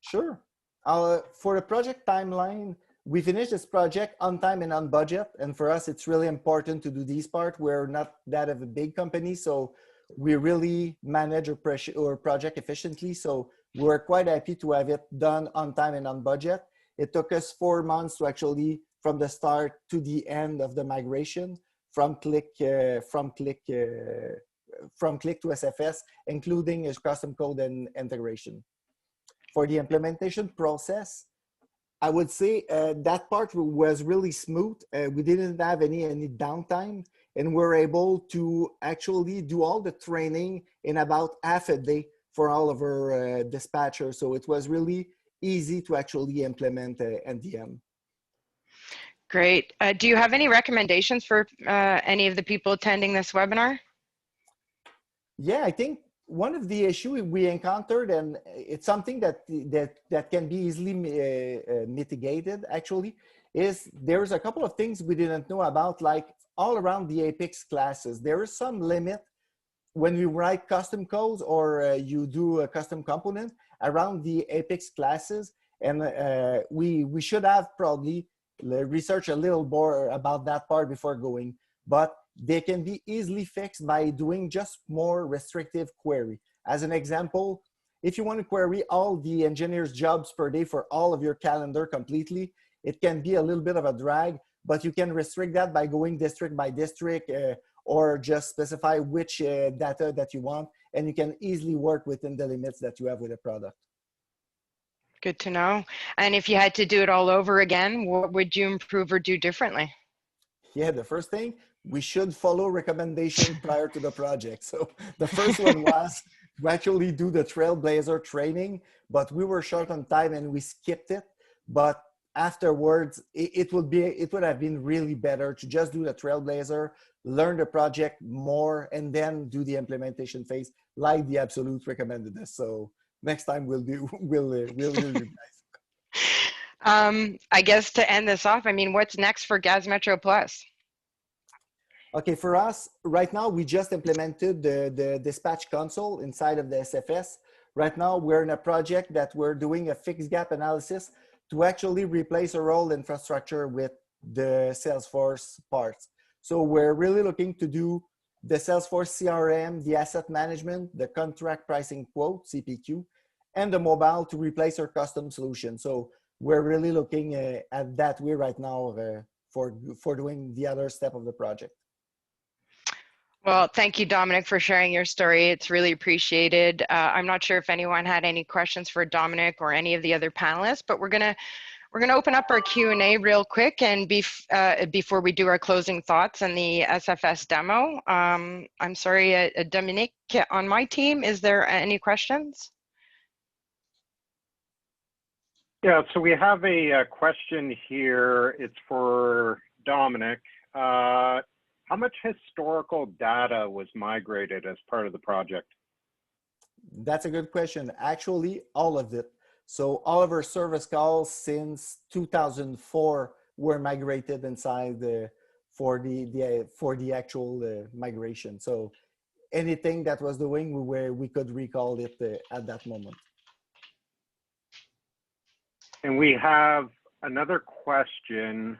Sure. For the project timeline, we finished this project on time and on budget. And for us, it's really important to do these part. We're not that of a big company, so we really manage our project efficiently. So we're quite happy to have it done on time and on budget. It took us 4 months to actually, from the start to the end of the migration, from click to SFS, including custom code and integration. For the implementation process, I would say that part was really smooth. We didn't have any downtime, and we're able to actually do all the training in about half a day for all of our dispatchers. So it was really easy to actually implement NDM. Great. Do you have any recommendations for any of the people attending this webinar? Yeah, I think one of the issues we encountered, and it's something that can be easily mitigated actually, is there's a couple of things we didn't know about, like all around the Apex classes. There is some limit when we write custom codes or you do a custom component around the Apex classes, and we should have probably researched a little more about that part before going, but they can be easily fixed by doing just more restrictive query. As an example, if you want to query all the engineers' jobs per day for all of your calendar completely, it can be a little bit of a drag, but you can restrict that by going district by district or just specify which data that you want, and you can easily work within the limits that you have with the product. Good to know. And if you had to do it all over again, what would you improve or do differently? Yeah, the first thing, we should follow recommendation prior to the project. So the first one was to actually do the Trailblazer training, but we were short on time and we skipped it. But afterwards, it would have been really better to just do the Trailblazer, learn the project more, and then do the implementation phase like the Absolute recommended us. So next time we'll do guys. I guess to end this off, I mean, what's next for Gas Metro Plus? Okay, for us, right now, we just implemented the dispatch console inside of the SFS. Right now, we're in a project that we're doing a fixed gap analysis to actually replace our old infrastructure with the Salesforce parts. So we're really looking to do the Salesforce CRM, the asset management, the contract pricing quote, CPQ, and the mobile to replace our custom solution. So we're really looking at that way right now for doing the other step of the project. Well, thank you, Dominic, for sharing your story. It's really appreciated. I'm not sure if anyone had any questions for Dominic or any of the other panelists, but we're gonna open up our Q&A real quick, and before we do our closing thoughts and the SFS demo. I'm sorry, Dominic, on my team, is there any questions? Yeah, so we have a question here. It's for Dominic. How much historical data was migrated as part of the project? That's a good question. Actually, all of it. So all of our service calls since 2004 were migrated inside for the actual migration. So anything that was doing, we could recall it at that moment. And we have another question.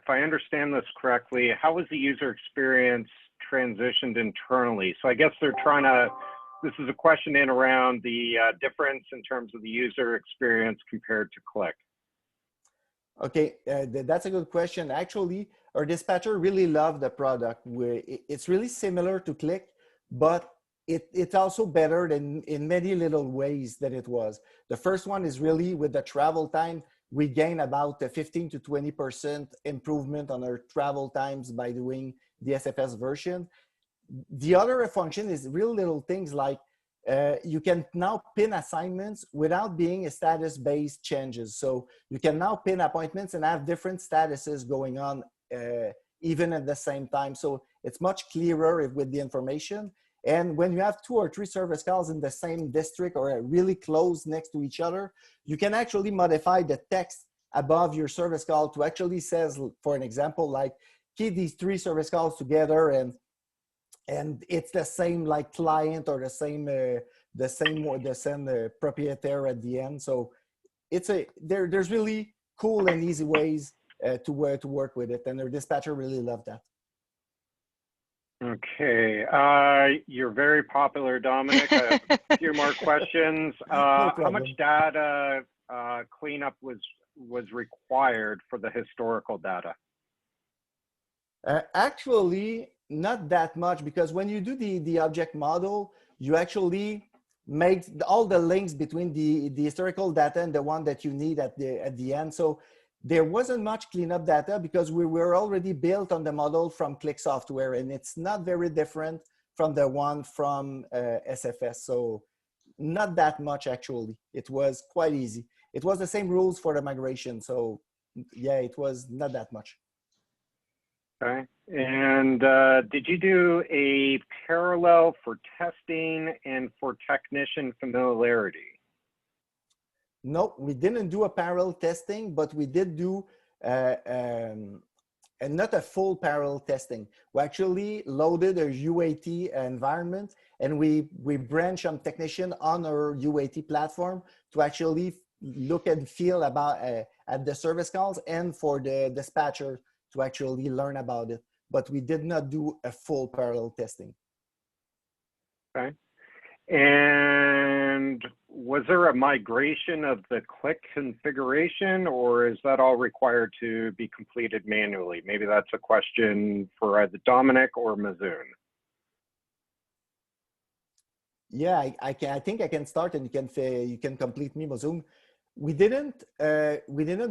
If I understand this correctly, how was the user experience transitioned internally? So I guess they're trying to, this is a question in around the difference in terms of the user experience compared to Click. Okay, that's a good question. Actually, our dispatcher really loved the product. It's really similar to Click, but it's also better than in many little ways that it was. The first one is really with the travel time. We gain about a 15 to 20% improvement on our travel times by doing the SFS version. The other function is real little things like you can now pin assignments without being a status-based changes. So you can now pin appointments and have different statuses going on even at the same time. So it's much clearer with the information. And when you have 2 or 3 service calls in the same district or really close next to each other, you can actually modify the text above your service call to actually says, for an example, like keep these 3 service calls together and it's the same like client or the same proprietor at the end. So it's there's really cool and easy ways to work with it, and our dispatcher really loved that. Okay, you're very popular, Dominic. I have a few more questions. No how much data cleanup was required for the historical data? Actually, not that much, because when you do the object model, you actually make all the links between the historical data and the one that you need at the end. So there wasn't much cleanup data because we were already built on the model from Click Software, and it's not very different from the one from SFS. So not that much, actually. It was quite easy. It was the same rules for the migration. So yeah, it was not that much. Okay. And did you do a parallel for testing and for technician familiarity? No, we didn't do a parallel testing, but we did do and not a full parallel testing. We actually loaded a UAT environment, and we branched some technician on our UAT platform to actually look and feel about at the service calls and for the dispatcher to actually learn about it. But we did not do a full parallel testing. Okay. And was there a migration of the Click configuration, or is that all required to be completed manually? Maybe that's a question for either Dominic or Mazoon. Yeah, I think I can start, and you can complete me, Mazoon. We didn't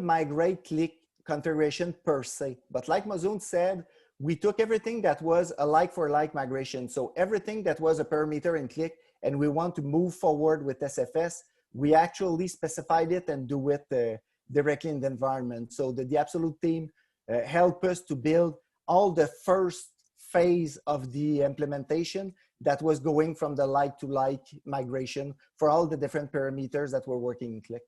migrate Click configuration per se, but like Mazoon said, we took everything that was a like-for-like migration. So everything that was a parameter in Click, and we want to move forward with SFS, we actually specified it and do it directly in the environment. So the Absolute team helped us to build all the first phase of the implementation that was going from the like-to-like migration for all the different parameters that were working in Click.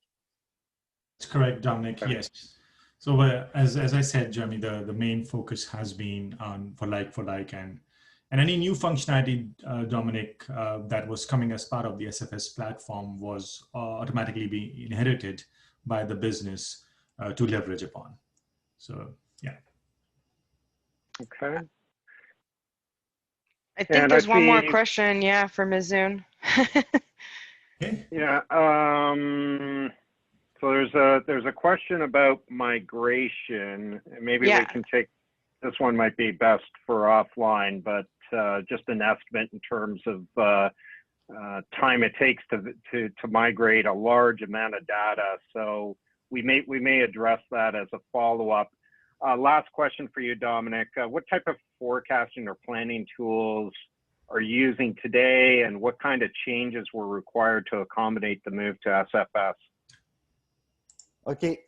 That's correct, Dominic. Yes. So as I said, Jeremy, the main focus has been on for like and any new functionality, Dominic, that was coming as part of the SFS platform was automatically being inherited by the business to leverage upon. So yeah. Okay. I think there's one more question, yeah, for Mazoon. Okay. Yeah. So there's a question about migration, and maybe we can take this one. Might be best for offline, but just an estimate in terms of time it takes to migrate a large amount of data. So we may address that as a follow-up. Last question for you, Dominic. What type of forecasting or planning tools are you using today, and what kind of changes were required to accommodate the move to SFS? Okay,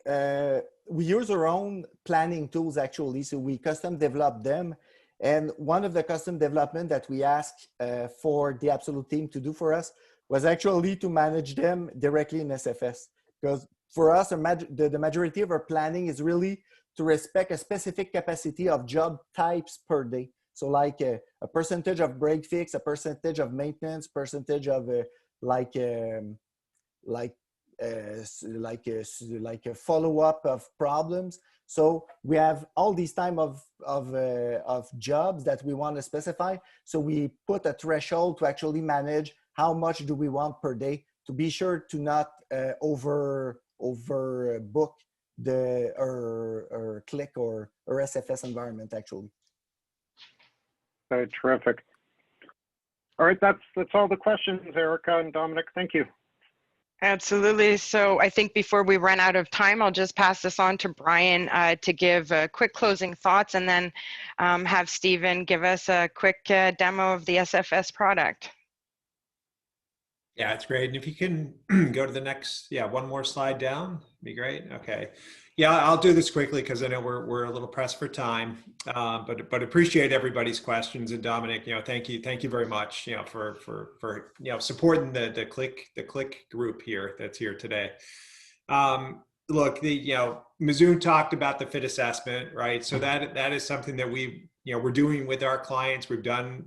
we use our own planning tools actually, so we custom develop them. And one of the custom development that we asked for the Absolute team to do for us was actually to manage them directly in SFS. Because for us, the majority of our planning is really to respect a specific capacity of job types per day. So like a percentage of break fix, a percentage of maintenance, percentage of like a follow-up of problems. So we have all these time of jobs that we want to specify. So we put a threshold to actually manage how much do we want per day to be sure to not over book or Click or SFS environment actually. Okay, terrific. All right, that's all the questions, Erica and Dominic. Thank you. Absolutely. So I think before we run out of time, I'll just pass this on to Brian to give quick closing thoughts, and then have Stephen give us a quick demo of the SFS product. Yeah, it's great. And if you can go to the next, one more slide down, be great. Okay. Yeah, I'll do this quickly because I know we're a little pressed for time, but appreciate everybody's questions. And Dominic, thank you very much, for supporting the Click group here that's here today. Look, Mizoon talked about the fit assessment, right? So that is something that we're doing with our clients. We've done,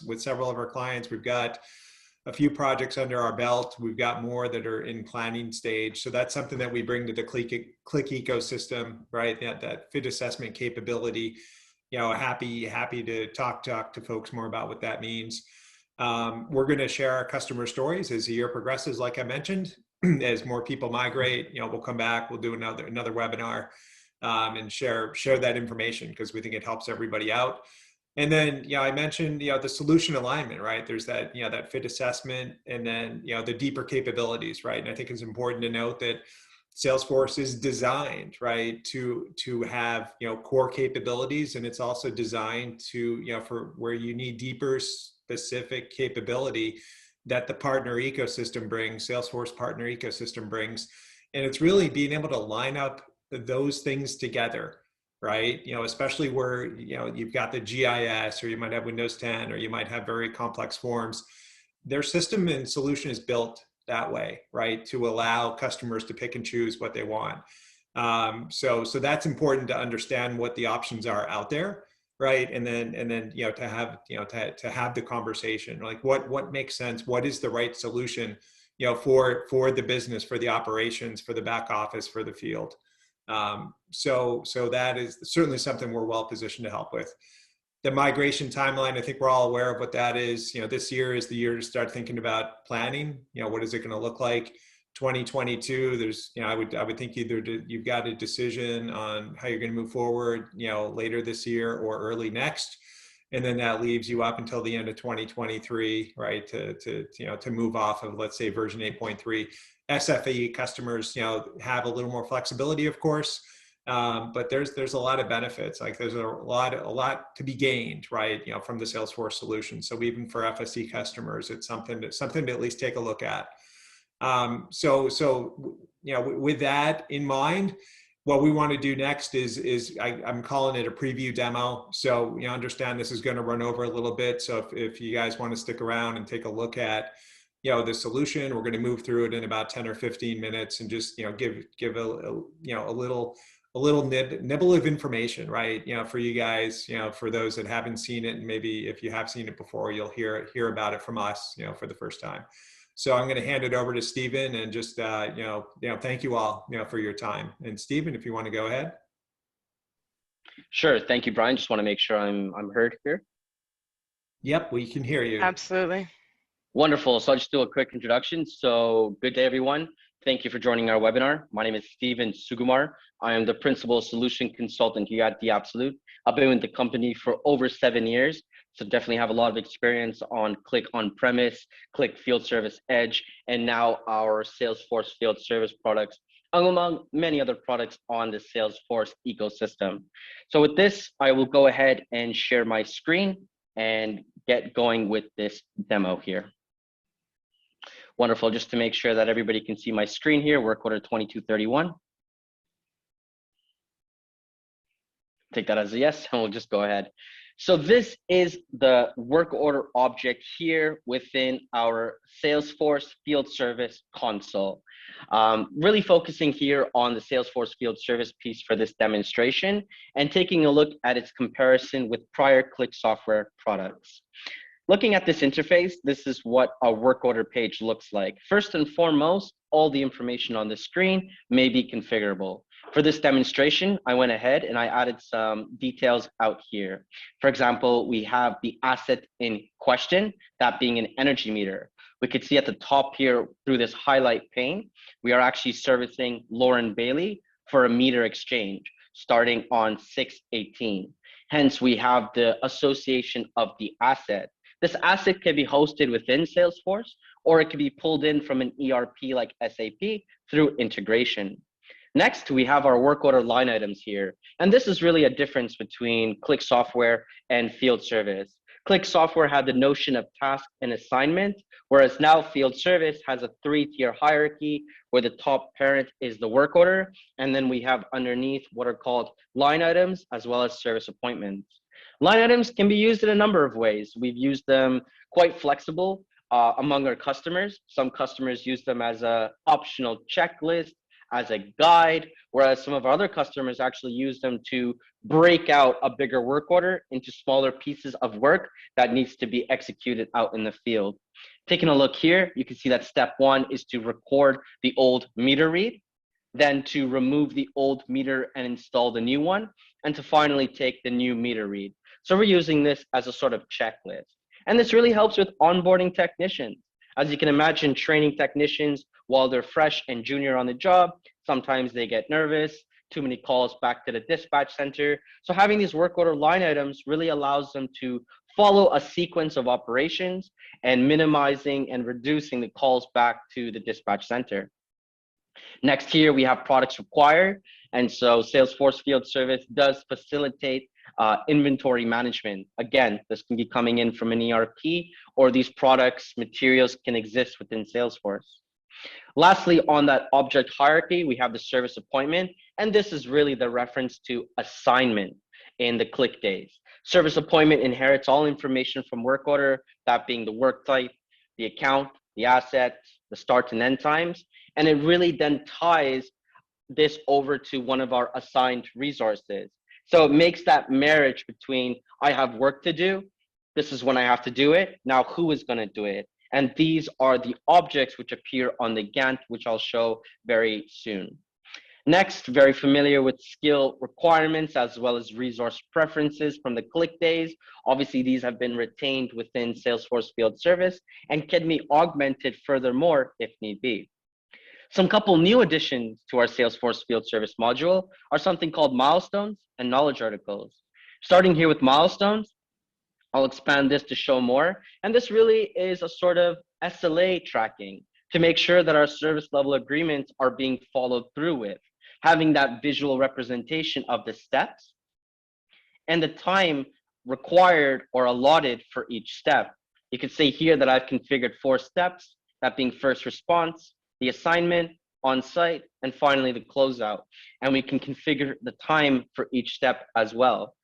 with several of our clients. We've got a few projects under our belt. We've got more that are in planning stage. So that's something that we bring to the Click ecosystem, right? That fit assessment capability. Happy to talk to folks more about what that means. We're going to share our customer stories as the year progresses, like I mentioned. As more people migrate, we'll come back. We'll do another webinar and share that information because we think it helps everybody out. And then, I mentioned, the solution alignment, right? There's that, that fit assessment, and then, the deeper capabilities, right? And I think it's important to note that Salesforce is designed, right, to have, core capabilities, and it's also designed to, for where you need deeper specific capability that the partner ecosystem brings, Salesforce partner ecosystem brings. And it's really being able to line up those things together, right? Especially where, you've got the GIS, or you might have Windows 10, or you might have very complex forms. Their system and solution is built that way, right? To allow customers to pick and choose what they want. So that's important to understand what the options are out there, right? And then, to have, to have the conversation, like what makes sense? What is the right solution, for the business, for the operations, for the back office, for the field? So that is certainly something we're well positioned to help with. The migration timeline, I think we're all aware of what that is. This year is the year to start thinking about planning. What is it going to look like? 2022, there's, I would think either you've got a decision on how you're going to move forward, later this year or early next. And then that leaves you up until the end of 2023, right? To move off of, let's say, version 8.3. SFE customers, have a little more flexibility, of course, but there's a lot of benefits. Like there's a lot to be gained, right? From the Salesforce solution. So even for FSE customers, it's something to at least take a look at. With that in mind, what we want to do next is I'm calling it a preview demo. So understand this is going to run over a little bit. So if you guys want to stick around and take a look at the solution, we're going to move through it in about 10 or 15 minutes and just give a little nibble of information, right? For you guys, for those that haven't seen it, and maybe if you have seen it before, you'll hear about it from us, for the first time. So I'm going to hand it over to Stephen and just thank you all for your time. And Stephen, if you want to go ahead. Sure. Thank you, Brian. Just want to make sure I'm heard here. Yep, we can hear you. Absolutely. Wonderful. So I'll just do a quick introduction. So good day, everyone. Thank you for joining our webinar. My name is Stephen Sugumar. I am the Principal Solution Consultant here at The Absolute. I've been with the company for over 7 years, so definitely have a lot of experience on Click on-premise, Click Field Service Edge, and now our Salesforce Field Service products, among many other products on the Salesforce ecosystem. So with this, I will go ahead and share my screen and get going with this demo here. Wonderful. Just to make sure that everybody can see my screen here, work order 2231. Take that as a yes, and we'll just go ahead. So this is the work order object here within our Salesforce Field Service console. Really focusing here on the Salesforce Field Service piece for this demonstration and taking a look at its comparison with prior Click software products. Looking at this interface, this is what a work order page looks like. First and foremost, all the information on the screen may be configurable. For this demonstration, I went ahead and I added some details out here. For example, we have the asset in question, that being an energy meter. We could see at the top here through this highlight pane, we are actually servicing Lauren Bailey for a meter exchange starting on 6/18. Hence, we have the association of the asset. This asset can be hosted within Salesforce, or it can be pulled in from an ERP like SAP through integration. Next, we have our work order line items here. And this is really a difference between Click Software and Field Service. Click Software had the notion of task and assignment, whereas now Field Service has a 3-tier hierarchy where the top parent is the work order, and then we have underneath what are called line items as well as service appointments. Line items can be used in a number of ways. We've used them quite flexible among our customers. Some customers use them as an optional checklist, as a guide, whereas some of our other customers actually use them to break out a bigger work order into smaller pieces of work that needs to be executed out in the field. Taking a look here, you can see that step 1 is to record the old meter read, then to remove the old meter and install the new one, and to finally take the new meter read. So we're using this as a sort of checklist. And this really helps with onboarding technicians. As you can imagine, training technicians, while they're fresh and junior on the job, sometimes they get nervous, too many calls back to the dispatch center. So having these work order line items really allows them to follow a sequence of operations and minimizing and reducing the calls back to the dispatch center. Next here, we have products required. And so Salesforce Field Service does facilitate inventory management. Again, this can be coming in from an ERP, or these products, materials can exist within Salesforce. Lastly, on that object hierarchy, we have the service appointment, and this is really the reference to assignment in the click days. Service appointment inherits all information from work order, that being the work type, the account, the asset, the start and end times, and it really then ties this over to one of our assigned resources. So it makes that marriage between I have work to do, this is when I have to do it, now who is going to do it? And these are the objects which appear on the Gantt, which I'll show very soon. Next, very familiar with skill requirements as well as resource preferences from the click days. Obviously, these have been retained within Salesforce Field Service and can be augmented furthermore if need be. Some couple new additions to our Salesforce Field Service module are something called milestones and knowledge articles. Starting here with milestones, I'll expand this to show more. And this really is a sort of SLA tracking to make sure that our service level agreements are being followed through with, having that visual representation of the steps and the time required or allotted for each step. You could say here that I've configured 4 steps, that being first response, the assignment, on-site, and finally the closeout. And we can configure the time for each step as well.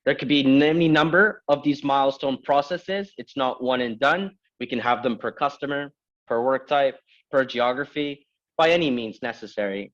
There could be any number of these milestone processes. It's not one and done. We can have them per customer, per work type, per geography, by any means necessary.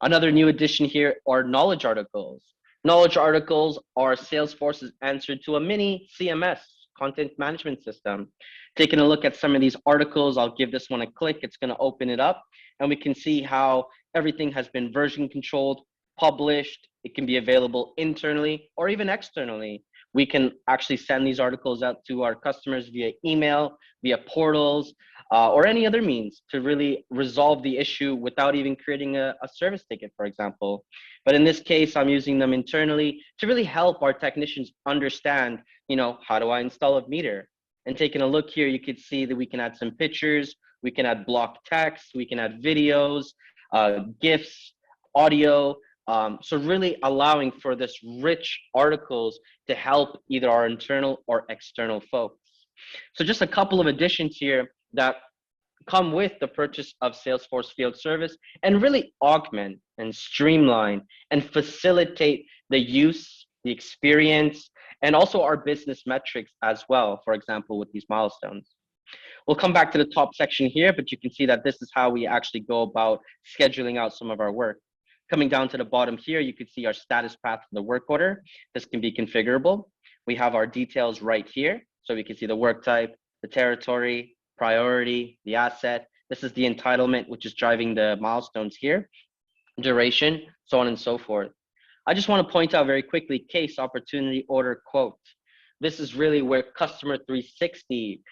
Another new addition here are knowledge articles. Knowledge articles are Salesforce's answer to a mini CMS, content management system. Taking a look at some of these articles, I'll give this one a click. It's going to open it up, and we can see how everything has been version controlled, published. It can be available internally or even externally. We can actually send these articles out to our customers via email, via portals, or any other means to really resolve the issue without even creating a service ticket, for example. But in this case, I'm using them internally to really help our technicians understand, how do I install a meter? And taking a look here, you could see that we can add some pictures, we can add block text, we can add videos, GIFs, audio. So really allowing for this rich articles to help either our internal or external folks. So just a couple of additions here that come with the purchase of Salesforce Field Service and really augment and streamline and facilitate the use, the experience, and also our business metrics as well, for example, with these milestones. We'll come back to the top section here, but you can see that this is how we actually go about scheduling out some of our work. Coming down to the bottom here, you can see our status path for the work order. This can be configurable. We have our details right here. So we can see the work type, the territory, priority, the asset. This is the entitlement, which is driving the milestones here, duration, so on and so forth. I just want to point out very quickly, case, opportunity, order, quote. This is really where Customer 360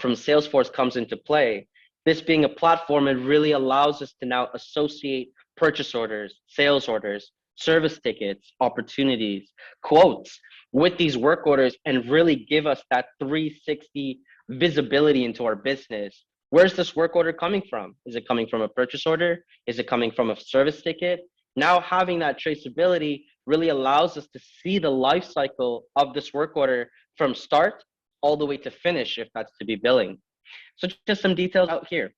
from Salesforce comes into play. This being a platform, it really allows us to now associate purchase orders, sales orders, service tickets, opportunities, quotes with these work orders, and really give us that 360 visibility into our business. Where's this work order coming from? Is it coming from a purchase order? Is it coming from a service ticket? Now having that traceability really allows us to see the life cycle of this work order from start all the way to finish, if that's to be billing. So just some details out here.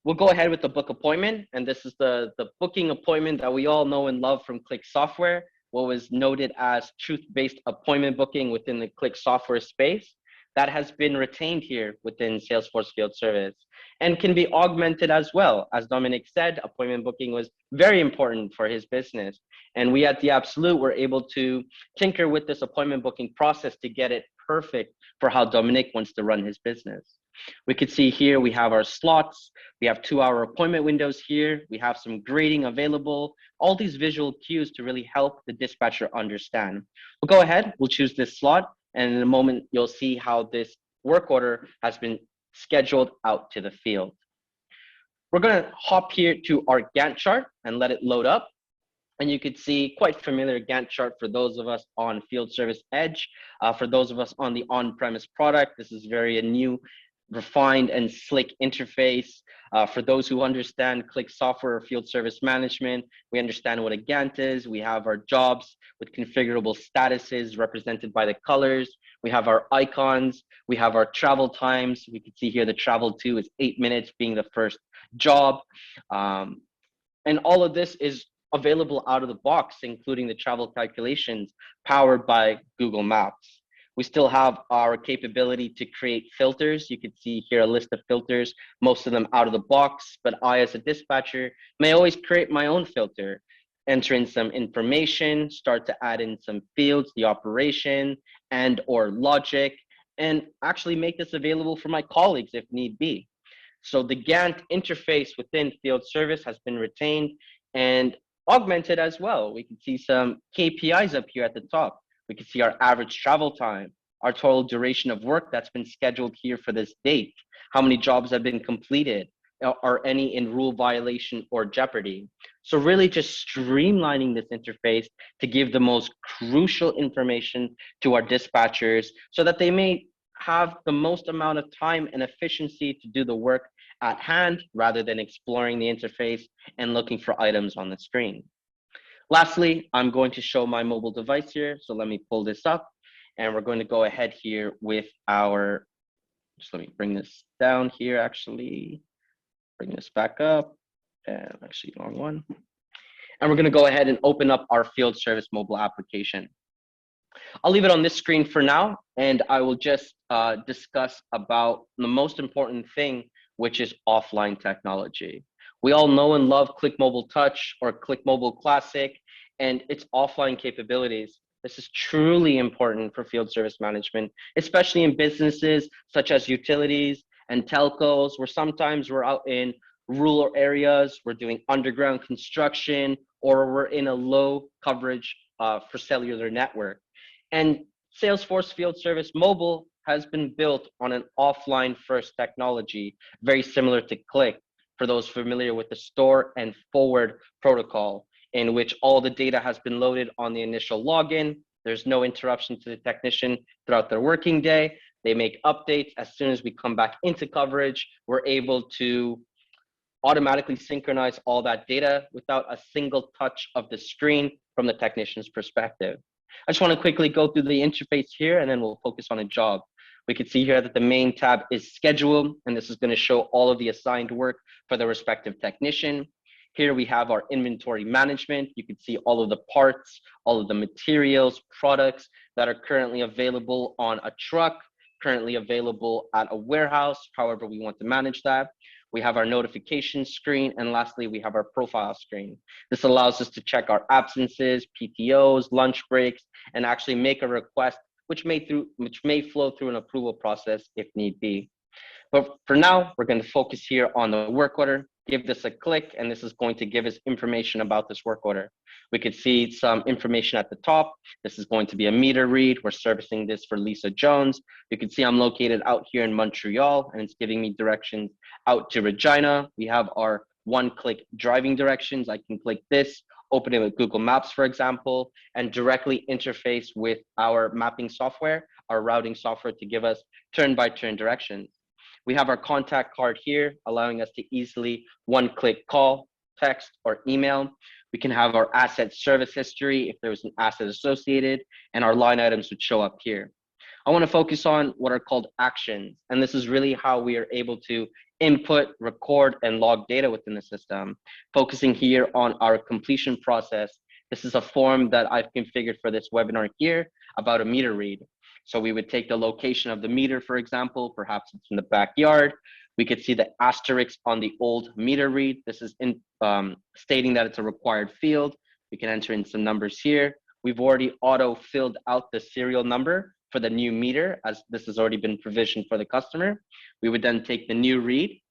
We'll go ahead with the book appointment. And this is the booking appointment that we all know and love from Click Software, what was noted as truth-based appointment booking within the Click Software space. That has been retained here within Salesforce Field Service and can be augmented as well. As Dominic said, appointment booking was very important for his business. And we at The Absolute were able to tinker with this appointment booking process to get it perfect for how Dominic wants to run his business. We could see here we have our slots. We have 2-hour appointment windows here. We have some grading available, all these visual cues to really help the dispatcher understand. We'll go ahead, we'll choose this slot. And in a moment, you'll see how this work order has been scheduled out to the field. We're going to hop here to our Gantt chart and let it load up. And you could see quite familiar Gantt chart for those of us on Field Service Edge. For those of us on the on-premise product, this is very a new, refined and slick interface. For those who understand Click Software or Field Service Management, we understand what a Gantt is. We have our jobs with configurable statuses represented by the colors. We have our icons. We have our travel times. We can see here the travel to is 8 minutes being the first job. And all of this is available out of the box, including the travel calculations powered by Google Maps. We still have our capability to create filters. You can see here a list of filters, most of them out of the box, but I as a dispatcher may always create my own filter, enter in some information, start to add in some fields, the operation and or logic, and actually make this available for my colleagues if need be. So the Gantt interface within Field Service has been retained and augmented as well. We can see some KPIs up here at the top. We can see our average travel time, our total duration of work that's been scheduled here for this date, how many jobs have been completed, are any in rule violation or jeopardy. So really just streamlining this interface to give the most crucial information to our dispatchers so that they may have the most amount of time and efficiency to do the work at hand rather than exploring the interface and looking for items on the screen. Lastly, I'm going to show my mobile device here. So let me pull this up and we're going to go ahead here with our, just let me bring this down here, actually, bring this back up, and actually wrong one. And we're gonna go ahead and open up our Field Service mobile application. I'll leave it on this screen for now, and I will just discuss about the most important thing, which is offline technology. We all know and love Click Mobile Touch or Click Mobile Classic and its offline capabilities. This is truly important for field service management, especially in businesses such as utilities and telcos, where sometimes we're out in rural areas, we're doing underground construction, or we're in a low coverage for cellular network. And Salesforce Field Service Mobile has been built on an offline first technology, very similar to Click, for those familiar with the store and forward protocol, in which all the data has been loaded on the initial login. There's no interruption to the technician throughout their working day. They make updates. As soon as we come back into coverage, we're able to automatically synchronize all that data without a single touch of the screen from the technician's perspective. I just want to quickly go through the interface here and then we'll focus on a job. We can see here that the main tab is schedule, and this is going to show all of the assigned work for the respective technician. Here we have our inventory management. You can see all of the parts, all of the materials, products that are currently available on a truck, currently available at a warehouse, however we want to manage that. We have our notification screen, and lastly, we have our profile screen. This allows us to check our absences, PTOs, lunch breaks, and actually make a request which may flow through an approval process if need be. But for now, we're going to focus here on the work order, give this a click, and this is going to give us information about this work order. We could see some information at the top. This is going to be a meter read. We're servicing this for Lisa Jones. You can see I'm located out here in Montreal, and it's giving me directions out to Regina. We have our one-click driving directions. I can click this, open it with Google Maps, for example, and directly interface with our mapping software, our routing software, to give us turn-by-turn directions. We have our contact card here, allowing us to easily one-click call, text, or email. We can have our asset service history if there was an asset associated, and our line items would show up here. I want to focus on what are called actions, and this is really how we are able to input, record, and log data within the system. Focusing here on our completion process, this is a form that I've configured for this webinar here about a meter read. So we would take the location of the meter, for example, perhaps it's in the backyard. We could see the asterisk on the old meter read. This is stating that it's a required field. We can enter in some numbers here. We've already auto-filled out the serial number for the new meter, as this has already been provisioned for the customer. We would then take the new read.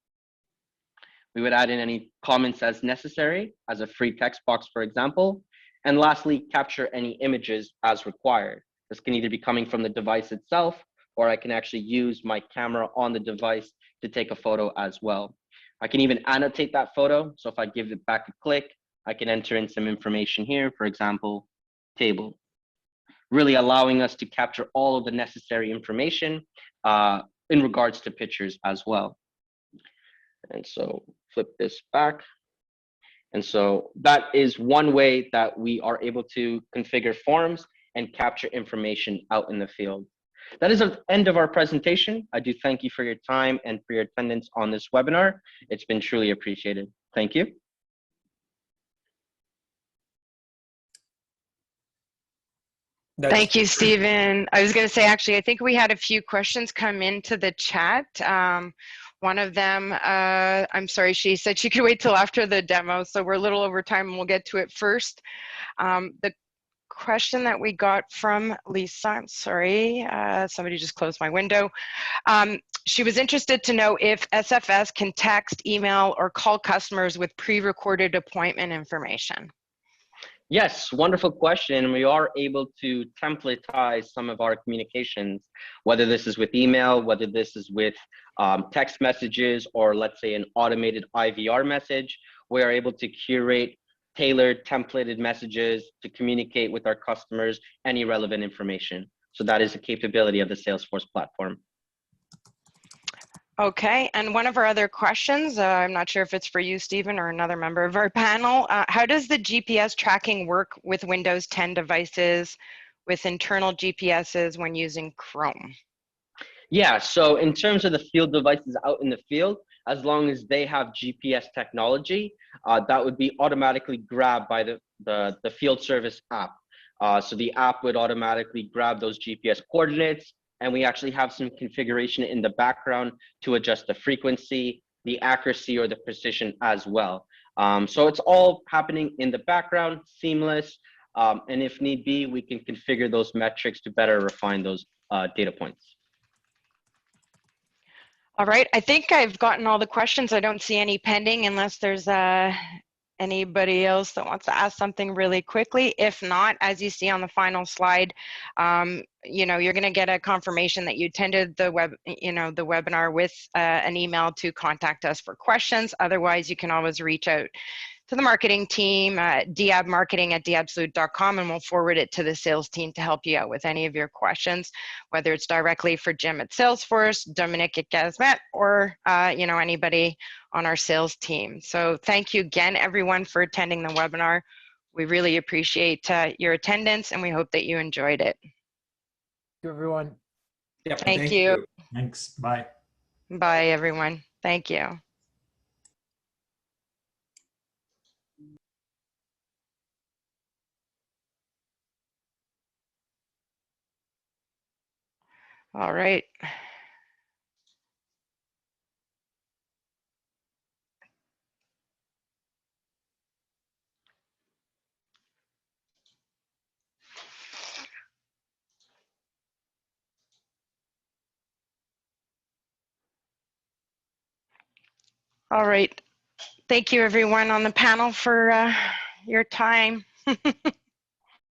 We would add in any comments as necessary, as a free text box, for example. And lastly, capture any images as required. This can either be coming from the device itself, or I can actually use my camera on the device to take a photo as well. I can even annotate that photo. So if I give it back a click, I can enter in some information here, for example, table, really allowing us to capture all of the necessary information in regards to pictures as well. And so flip this back. And so that is one way that we are able to configure forms and capture information out in the field. That is the end of our presentation. I do thank you for your time and for your attendance on this webinar. It's been truly appreciated. Thank you. Thank you, Stephen. I was going to say, actually, I think we had a few questions come into the chat. One of them, I'm sorry, she said she could wait till after the demo, so we're a little over time and we'll get to it first. The question that we got from Lisa, I'm sorry, somebody just closed my window. She was interested to know if SFS can text, email, or call customers with pre-recorded appointment information. Yes, wonderful question. We are able to templatize some of our communications, whether this is with email, whether this is with text messages, or let's say an automated IVR message. We are able to curate tailored templated messages to communicate with our customers any relevant information. So that is a capability of the Salesforce platform. Okay, and one of our other questions, I'm not sure if it's for you, Stephen, or another member of our panel. How does the GPS tracking work with Windows 10 devices with internal GPSs when using Chrome? Yeah, so in terms of the field devices out in the field, as long as they have GPS technology, that would be automatically grabbed by the field service app. So the app would automatically grab those GPS coordinates, and we actually have some configuration in the background to adjust the frequency, the accuracy, or the precision as well. So it's all happening in the background, seamless, and if need be, we can configure those metrics to better refine those data points. All right, I think I've gotten all the questions. I don't see any pending unless there's anybody else that wants to ask something really quickly. If not, as you see on the final slide, you know, you're going to get a confirmation that you attended the webinar with an email to contact us for questions. Otherwise, you can always reach out to the marketing team, diabmarketing@diabsalute.com, and we'll forward it to the sales team to help you out with any of your questions, whether it's directly for Jim at Salesforce, Dominic at Gasmet, or you know, anybody on our sales team. So thank you again, everyone, for attending the webinar. We really appreciate your attendance, and we hope that you enjoyed it. Thank you, everyone. Yep, Thank you. Thanks. Bye. Bye, everyone. Thank you. All right. All right. Thank you, everyone on the panel, for your time.